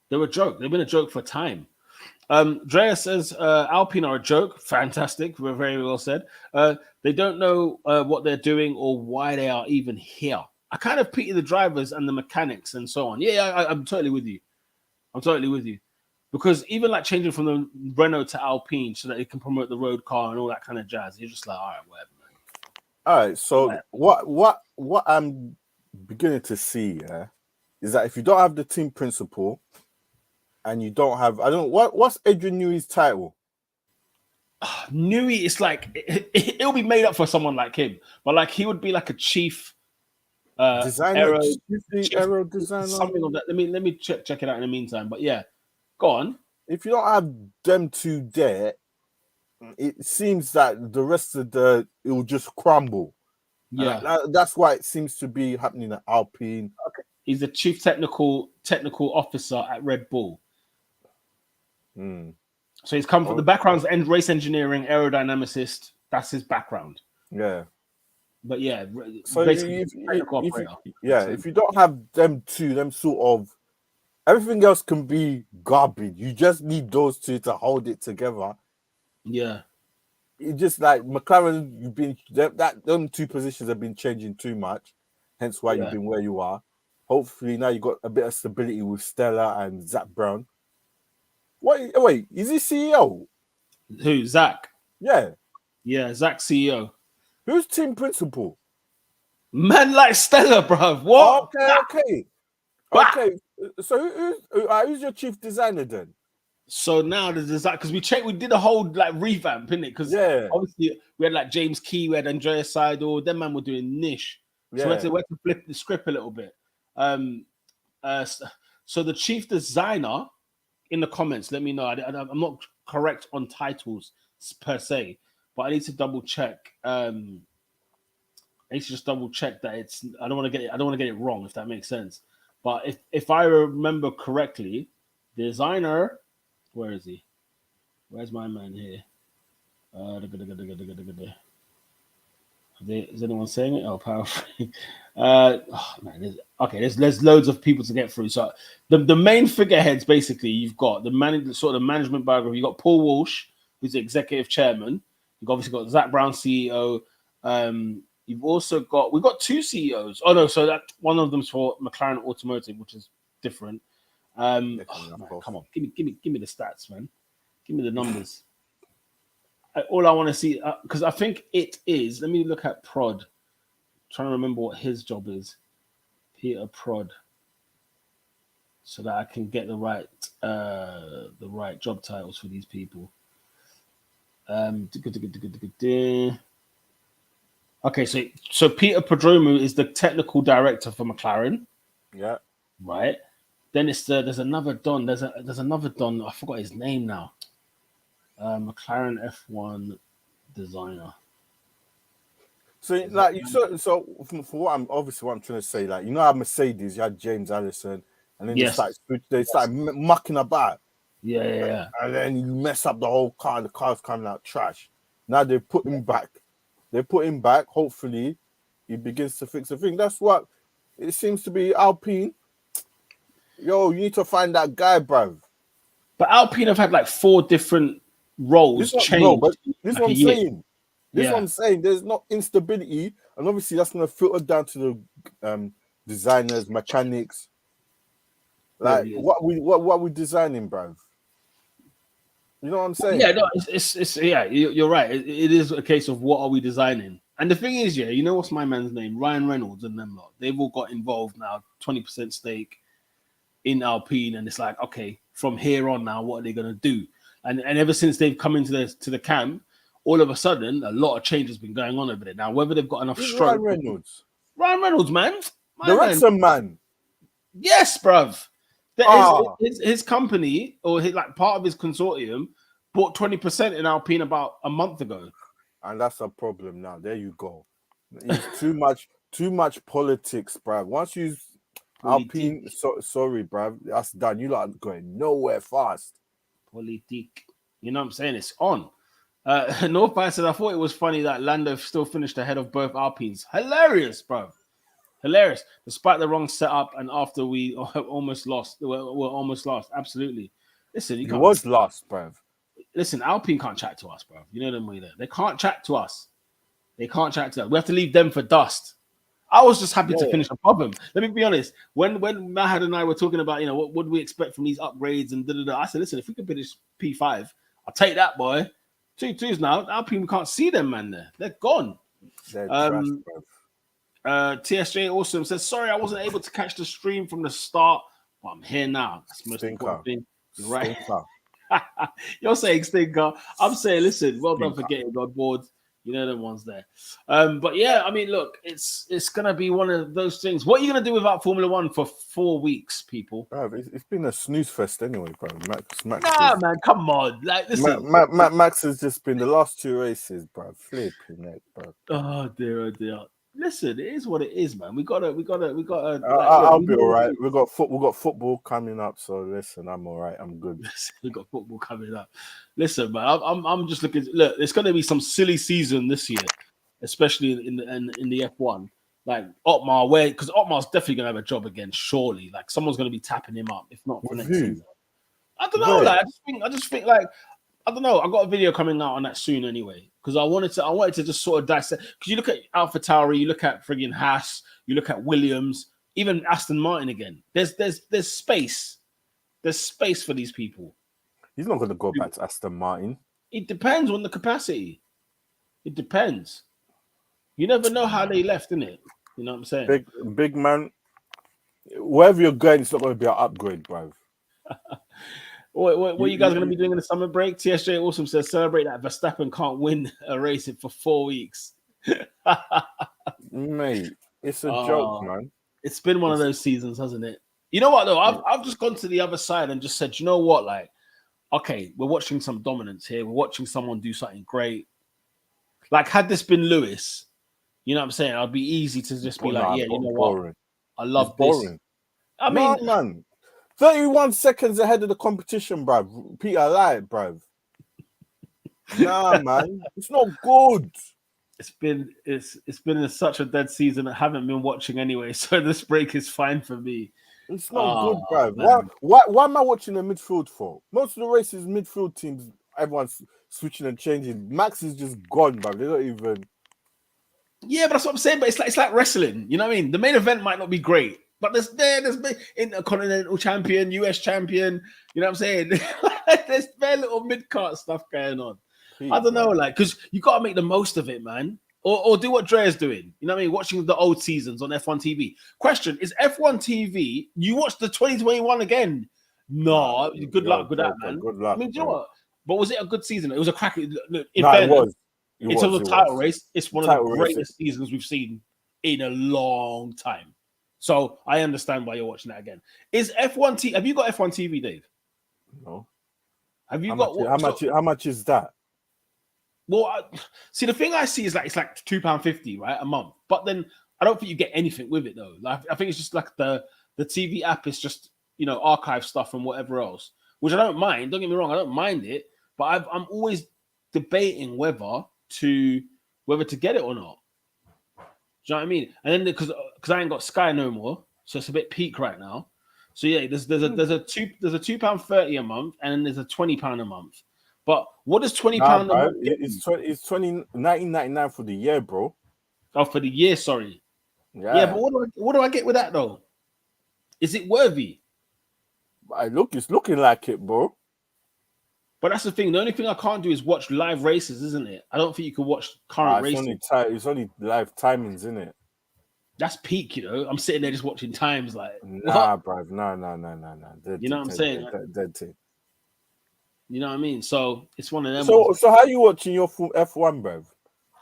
They're a joke. They've been a joke for time. Drea says Alpine are a joke. Fantastic. Very well said. They don't know what they're doing or why they are even here. I kind of pity the drivers and the mechanics and so on. Yeah, I'm totally with you. I'm totally with you. Because even like changing from the Renault to Alpine so that they can promote the road car and all that kind of jazz, you're just like, all right, whatever, All right. So man. what I'm beginning to see, yeah, is that if you don't have the team principal and you don't have, I don't what's Adrian Newey's title? Newey, it's like it'll be made up for someone like him, but like he would be like a chief Designer, aero, chief, aero designer. something of that. Let me check it out in the meantime. But yeah, go on. If you don't have them two there, it seems that the rest of it will just crumble. And Yeah, that's why it seems to be happening at Alpine. he's the chief technical officer at Red Bull. Mm. So he's come from the Oh, background's and race engineering, aerodynamicist. That's his background. yeah. But yeah, So basically technical operator. if you don't have them two, them sort of everything else can be garbage. You just need those two to hold it together. Yeah, It just like McLaren, you've been them two positions have been changing too much. hence why you've been where you are. Hopefully now you got a bit of stability with Stella and Zach Brown. Wait, is he CEO? Who? Zach? Yeah. Yeah, Zach CEO. Who's team principal? Man like Stella, bruv. What? Okay. So who's your chief designer then? So now the design, because we did a whole like revamp, innit? Because obviously we had like James Key, we had Andrea Seidel, them man were doing niche. So we had to flip the script a little bit. So the chief designer in the comments, let me know. I'm not correct on titles per se, but I need to double check. I need to just double check that it's. I don't want to get it wrong, if that makes sense. But if I remember correctly, the designer, where is he? Where's my man here? Is anyone saying it? Oh, powerful. There's loads of people to get through. So the main figureheads, basically, you've got the management biography. You've got Paul Walsh, who's the executive chairman. You've obviously got Zach Brown, CEO. We've got two CEOs. Oh no, so that one of them's for McLaren Automotive, which is different. Come on, give me the stats, man. Give me the numbers. All I want to see, because I think it is. Let me look at Prod. I'm trying to remember what his job is. Peter Prod, so that I can get the right job titles for these people. Okay, so Peter Prodromu is the technical director for McLaren. Yeah. Right. Then there's another Don. There's another Don. I forgot his name now. McLaren F1 designer. So for what I'm trying to say, like, you know how Mercedes, you had James Allison, and then they started mucking about. Yeah. And then you mess up the whole car, the car's coming out trash. Now they put him back. Hopefully he begins to fix the thing. That's what it seems to be. Alpine. Yo, you need to find that guy, bruv. But Alpine have had like 4 different roles changed. But this is what I'm saying. This is what I'm saying. There's not instability, and obviously that's going to filter down to the designers, mechanics. Like what we designing, bruv. You know what I'm saying? Yeah, no, it's you're right. It is a case of what are we designing. And the thing is, you know what's my man's name? Ryan Reynolds and them lot. They've all got involved now, 20% stake in Alpine, and it's like, okay, from here on now, what are they gonna do? And ever since they've come into the camp, all of a sudden, a lot of change has been going on over there. Now, whether they've got enough stroke. Ryan Reynolds, man. The Wrexham man. Yes, bruv. His company, or part of his consortium, bought 20% in Alpine about a month ago. And that's a problem now. There you go. It's too much politics, bruv. Once you Alpine, sorry, bruv. That's done. You lot going nowhere fast. Politique. You know what I'm saying? It's on. Northbite said, I thought it was funny that Lando still finished ahead of both Alpines. Hilarious, bro. Hilarious. Despite the wrong setup and after we almost lost. We're almost lost. Absolutely. Listen, you was lost, bro. Listen, Alpine can't chat to us, bro. You know them way there. They can't chat to us. We have to leave them for dust. I was just happy to finish above them. Let me be honest. When Mahad and I were talking about, what would we expect from these upgrades and I said, listen, if we could finish P5, I'll take that, boy. 2-2s now. Alpine, we can't see them, man. They're gone. They're trash, TSJ Awesome says, sorry, I wasn't able to catch the stream from the start, but I'm here now. That's the most important thing. You're right. You're saying stinker. I'm saying, listen, well done for getting on board. You know them ones there. But yeah, I mean, look, it's gonna be one of those things. What are you gonna do without Formula One for 4 weeks, people? Bro, it's been a snooze fest anyway, bro. Max man, come on. Like, listen. Max has just been the last 2 races, bro. Flipping it, bro. Oh dear. Listen, it is what it is, man. We gotta. I'll be all right. We got football coming up, so listen, I'm all right. I'm good. We got football coming up. Listen, man, I'm just looking. Look, it's gonna be some silly season this year, especially in the F1. Like Otmar, because Otmar's definitely gonna have a job again. Surely, like someone's gonna be tapping him up, if not for next season. I don't know. Like, I just think, like, I don't know. I got a video coming out on that soon, anyway. because I wanted to just sort of dissect. Because you look at AlphaTauri, you look at friggin' Haas, you look at Williams, even Aston Martin again. There's space. There's space for these people. He's not going to go back to Aston Martin. It depends on the capacity. It depends. You never know how they left, innit? You know what I'm saying? Big man. Wherever you're going, it's not going to be an upgrade, bro. What are you guys going to be doing in the summer break? TSJ Awesome says celebrate that Verstappen can't win a race for 4 weeks. Mate, it's a joke, man. It's been one of those seasons, hasn't it? You know what, though? I've just gone to the other side and just said, you know what? Like, okay, we're watching some dominance here. We're watching someone do something great. Like, had this been Lewis, you know what I'm saying? I'd be easy to just be like, yeah, you know what? I love this. I mean, man, 31 seconds ahead of the competition, bruv. Peter lied, bruv. Nah, man, it's not good. It's been such a dead season. I haven't been watching anyway, so this break is fine for me. It's not good, bruv. Why am I watching the midfield for? Most of the races, midfield teams, everyone's switching and changing. Max is just gone, bruv. They don't even. Yeah, but that's what I'm saying. But it's like wrestling. You know what I mean? The main event might not be great, but there's Intercontinental Champion, US Champion. You know what I'm saying? There's very little mid-card stuff going on. I don't know, like, because you got to make the most of it, man. Or do what Dre's doing. You know what I mean? Watching the old seasons on F1 TV. Question, is F1 TV, you watched the 2021 again? No, good luck with that, man. Good luck. I mean, do you know what? But was it a good season? It was a cracking. It was. In terms of title race, it's one of the greatest seasons we've seen in a long time. So I understand why you're watching that again. Is F1 TV? Have you got F1 TV, Dave? No. Have you how much is that? Well, see, the thing I see is like it's like £2.50, right, a month. But then I don't think you get anything with it though. Like I think it's just like the TV app is just archive stuff and whatever else, which I don't mind. Don't get me wrong, I don't mind it. But I'm always debating whether to get it or not. Do you know what I mean? And then because I ain't got Sky no more, so it's a bit peak right now. So yeah, there's a £2.30 a month, and then there's a £20 a month. But what does £20 a month? It's $19.99 for the year, bro. Oh, for the year, sorry. Yeah, but what do I get with that though? Is it worthy? It's looking like it, bro. But that's the thing. The only thing I can't do is watch live races, isn't it? I don't think you can watch current races. It's only live timings, isn't it? That's peak, I'm sitting there just watching times, like nah, bruv. No. You know what I'm saying? Dead thing. You know what I mean? So it's one of them. So how are you watching your F1, bruv?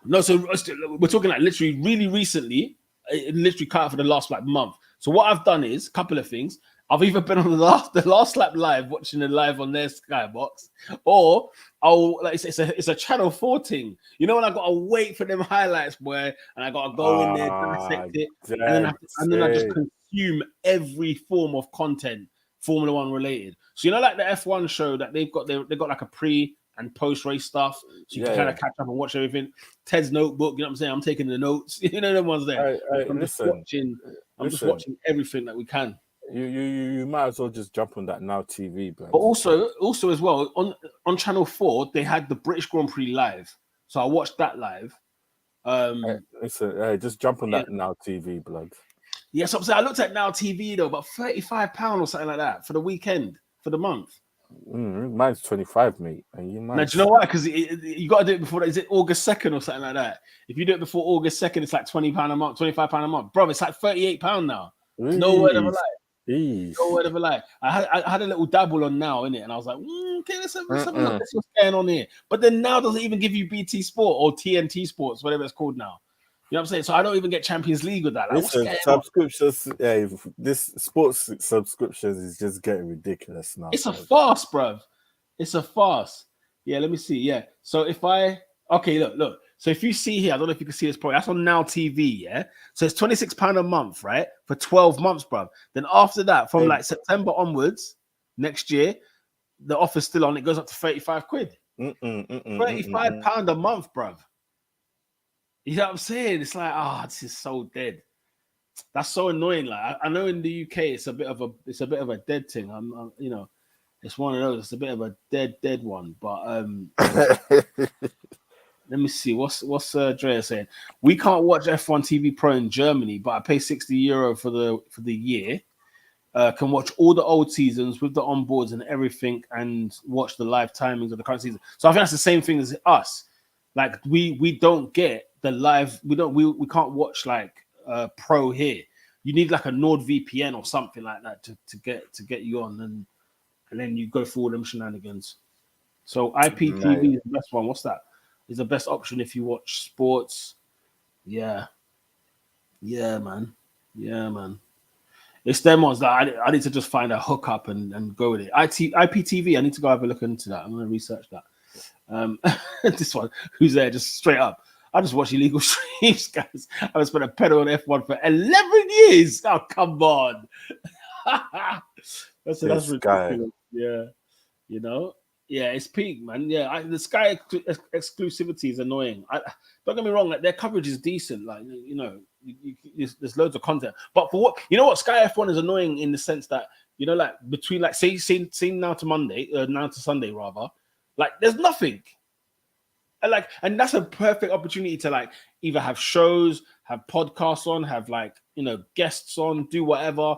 No, so we're talking like literally really recently. It literally cut out for the last like month. So what I've done is a couple of things. I've either been on the last lap live, watching it live on their Skybox, or it's a Channel 4 thing. You know when I gotta wait for them highlights, boy, and I gotta go in there, dissect it, and then I just consume every form of content Formula One related. So like the F1 show that they've got like a pre and post race stuff, so you can kind of catch up and watch everything. Ted's notebook, you know what I'm saying? I'm taking the notes, them ones there. I'm just watching everything that we can. You might as well just jump on that Now TV, bro. But also as well on Channel 4 they had the British Grand Prix live, so I watched that live. Just jump on that Now TV, blood. Yes, I'm saying I looked at Now TV though, about £35 or something like that for the weekend, for the month. Mine's 25, mate. And you might. Now, do you know why? Because you got to do it before. Is it August 2nd or something like that? If you do it before August 2nd, it's like £20 a month, £25 a month, bro. It's like £38 now. No word of a lie. No word of a lie. I had a little dabble on Now in it, and I was like, okay, let's have a look. Let's see what's going on here. But then Now doesn't even give you BT Sport or TNT Sports, whatever it's called now. You know what I'm saying? So I don't even get Champions League with that. Like, subscriptions, this sports subscriptions is just getting ridiculous now. It's a farce, bruv. It's a farce. Yeah, let me see. Yeah. So look. So if you see here, I don't know if you can see this probably. That's on Now TV, yeah? So it's £26 a month, right? For 12 months, bruv. Then after that, from like September onwards, next year, the offer's still on. It goes up to 35 quid. £35 a month, bruv. You know what I'm saying? It's like, this is so dead. That's so annoying. Like I know in the UK it's a bit of a dead thing. I'm it's one of those. It's a bit of a dead one. But Let me see. What's Drea saying? We can't watch F1 TV Pro in Germany, but I pay €60 for the year. Can watch all the old seasons with the onboards and everything, and watch the live timings of the current season. So I think that's the same thing as us. Like we don't get the live. We can't watch like Pro here. You need like a NordVPN or something like that to get you on, and then you go through all them shenanigans. So IPTV is the best one. What's that? Is the best option if you watch sports. Yeah, man. It's them ones that I need to just find a hookup and go with it. IPTV, I need to go have a look into that. I'm going to research that. This one, who's there, just straight up. I just watch illegal streams, guys. I've spent a pedal on F1 for 11 years. Oh, come on. That's ridiculous. Guy. Yeah, yeah, it's peak, man. Yeah, the Sky exclusivity is annoying. Don't get me wrong, like their coverage is decent. Like there's loads of content. But for what Sky F1 is annoying in the sense that like between like say now to Sunday rather, like there's nothing. And that's a perfect opportunity to like either have shows, have podcasts on, have like guests on, do whatever,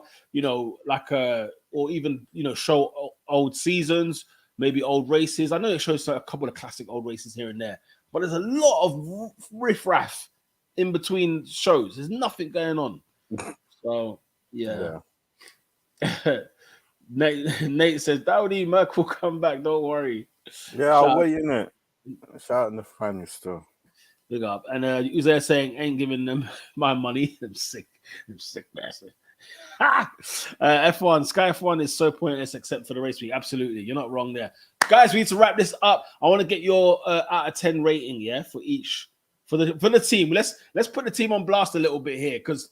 or even show old seasons, maybe old races. I know it shows a couple of classic old races here and there, but there's a lot of riffraff in between shows. There's nothing going on. So yeah. Nate says Dowdy Merck will come back. Don't worry. Yeah, I'll wait in it. Shout out in the family still. Big up. And Uzair saying, ain't giving them my money. I'm sick bastard. F1, Sky F1 is so pointless except for the race week. Absolutely. You're not wrong there. Guys, we need to wrap this up. I want to get your out of 10 rating, for each for the team. Let's put the team on blast a little bit here because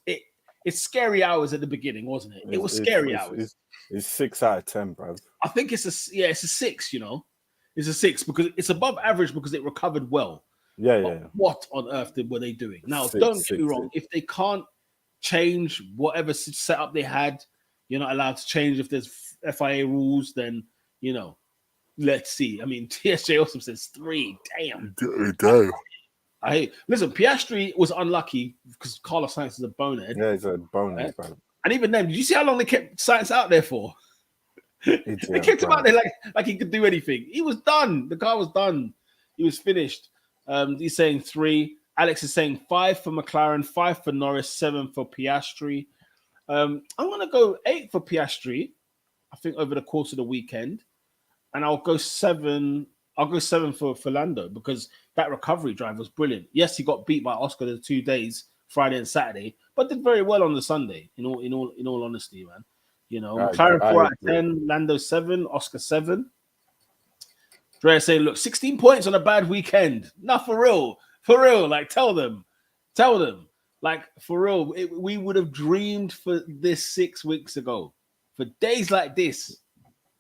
it's scary hours at the beginning, wasn't it? It was scary hours. It's 6 out of 10, bro. I think it's a 6, It's a 6 because it's above average because it recovered well. Yeah. What on earth were they doing? Now, don't get me wrong. If they can't change whatever setup they had, you're not allowed to change if there's FIA rules, then, let's see. I mean, TSJ also says 3. Damn. Listen, Piastri was unlucky because Carlos Sainz is a bonehead. Yeah, he's a bonehead, bro. And even then, did you see how long they kept Sainz out there for? They kept him out there like he could do anything. He was done. The car was done. He was finished. He's saying 3. Alex is saying 5 for McLaren, 5 for Norris, 7 for Piastri. I'm going to go 8 for Piastri, I think, over the course of the weekend. And I'll go 7. I'll go 7 for Lando because that recovery drive was brilliant. Yes, he got beat by Oscar the 2 days, Friday and Saturday, but did very well on the Sunday. In all honesty, man. McLaren 4 out of 10, Lando 7, Oscar 7. Drea saying, look, 16 points on a bad weekend. Nah, for real. Like, tell them. Like, for real, we would have dreamed for this 6 weeks ago. For days like this,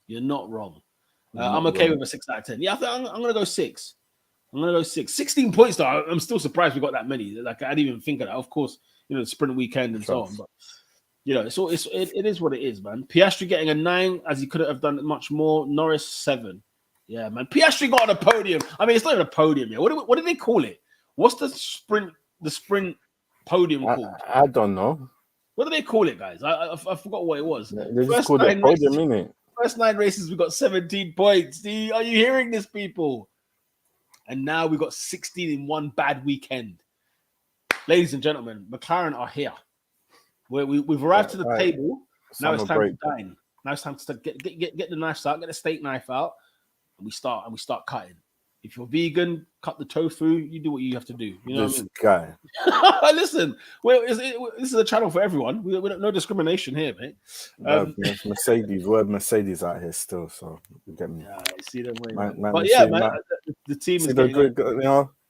you're not wrong. I'm okay with a 6 out of 10. Yeah, I think I'm going to go 6. 16 points, though. I'm still surprised we got that many. Like, I didn't even think of that. Of course, the sprint weekend and so on. But, it is what it is, man. Piastri getting a 9, as he couldn't have done much more. Norris 7. Yeah, man. Piastri got on a podium. I mean, it's not even a podium yet. What do they call it? What's the sprint podium called? I don't know. What do they call it, guys? I forgot what it was. They just called it podium, innit? First 9 races, we got 17 points. Are you hearing this, people? And now we got 16 in one bad weekend. Ladies and gentlemen, McLaren are here. We've arrived to the table. Now it's time to dine. Now it's time to get the knives out, get the steak knife out, and we start cutting. If you're vegan, cut the tofu. You do what you have to do. You know this what I mean? guy. Listen, this is a channel for everyone. We don't no discrimination here, mate. Mercedes, we're Mercedes out here still, so you get me. Yeah, I see them. But yeah, man, the team is good.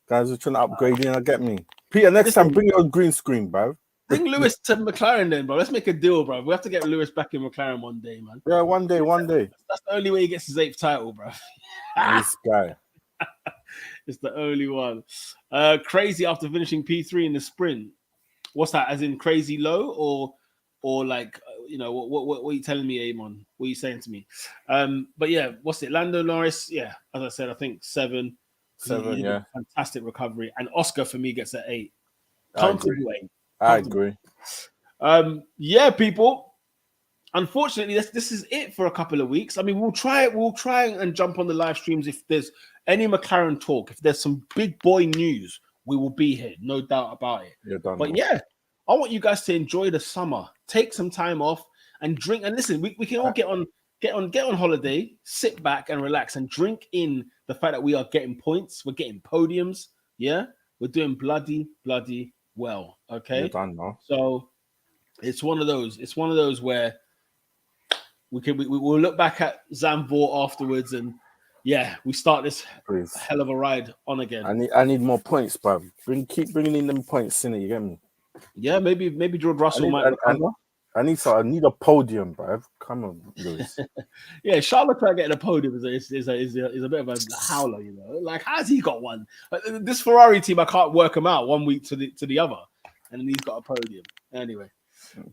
Guys are trying to upgrade. Get me. Peter, next time bring your green screen, bro. Bring Lewis to McLaren then, bro. Let's make a deal, bro. We have to get Lewis back in McLaren one day, man. Yeah, one day. That's the only way he gets his 8th title, bro. This guy. It's the only one. Crazy after finishing P3 in the sprint. What's that? As in crazy low or like what are you telling me, Amon? What are you saying to me? But yeah, what's it? Lando Norris. Yeah, as I said, I think 7. 7, did yeah. a fantastic recovery. And Oscar for me gets an 8. I agree. Comfortable 8. I Comfortable. agree. Yeah, people. Unfortunately, this is it for a couple of weeks. I mean, we'll try and jump on the live streams if there's any McLaren talk. If there's some big boy news, we will be here, no doubt about it. You're done. But yeah, I want you guys to enjoy the summer, take some time off, and drink. And listen, we can all get on holiday, sit back and relax, and drink in the fact that we are getting points, we're getting podiums. Yeah, we're doing bloody well. Okay, You're done now. so it's one of those. It's one of those where we'll look back at Zandvoort afterwards, and yeah, we start this hell of a ride on again. I need more points, bruv. Keep bringing in them points, innit? You get me? Yeah, maybe George Russell might recover. I need a podium, bruv. Come on, Lewis. Yeah, Charlotte Leclerc getting a podium is a bit of a howler, you know. Like, how's he got one? This Ferrari team, I can't work them out one week to the other, and then he's got a podium. Anyway,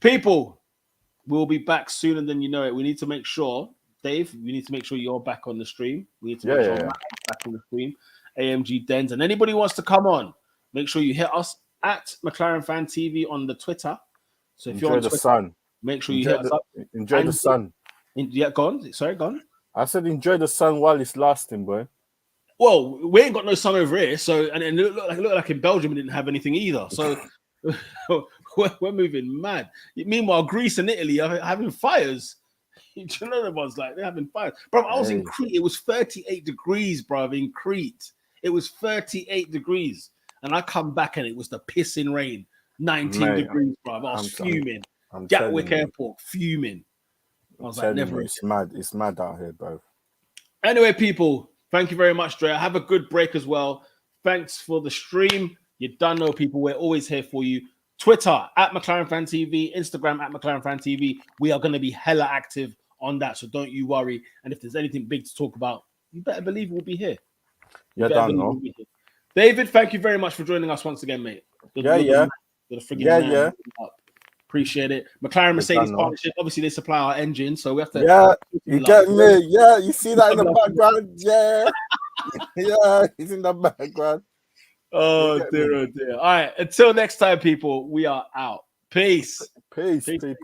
people. We'll be back sooner than you know it. We need to make sure, Dave, we need to make sure you're back on the stream. We need to make sure I'm back on the stream. AMG Dens. And anybody who wants to come on, make sure you hit us at McLaren Fan TV on the Twitter. So if you're on Twitter, sun. Make sure you hit us up. Enjoy the sun. Yeah, go on. Sorry, go on. I said enjoy the sun while it's lasting, boy. Well, we ain't got no sun over here. So, and it looked like in Belgium we didn't have anything either. So we're moving mad. Meanwhile, Greece and Italy are having fires. You know the ones like they're having fires. Bro, I was in Crete. It was 38 degrees, bro. In Crete, it was 38 degrees, and I come back and it was the pissing rain. 19 degrees, bro. I was fuming. Gatwick Airport, fuming. I was like, never. It's mad. It's mad out here, bro. Anyway, people, thank you very much, Dre. Have a good break as well. Thanks for the stream. You done know, people. We're always here for you. Twitter at McLaren Fan TV, Instagram at McLaren Fan TV. We are going to be hella active on that, so don't you worry. And if there's anything big to talk about, you better believe we'll be here. You're done, no? David, thank you very much for joining us once again, mate. Yeah. Appreciate it. McLaren Mercedes partnership. Obviously, they supply our engine, so we have to. Yeah, you get me. Yeah, you see that in the background. Yeah, yeah, he's in the background. Oh dear, oh dear. All right. Until next time, people. We are out. Peace. Peace, people.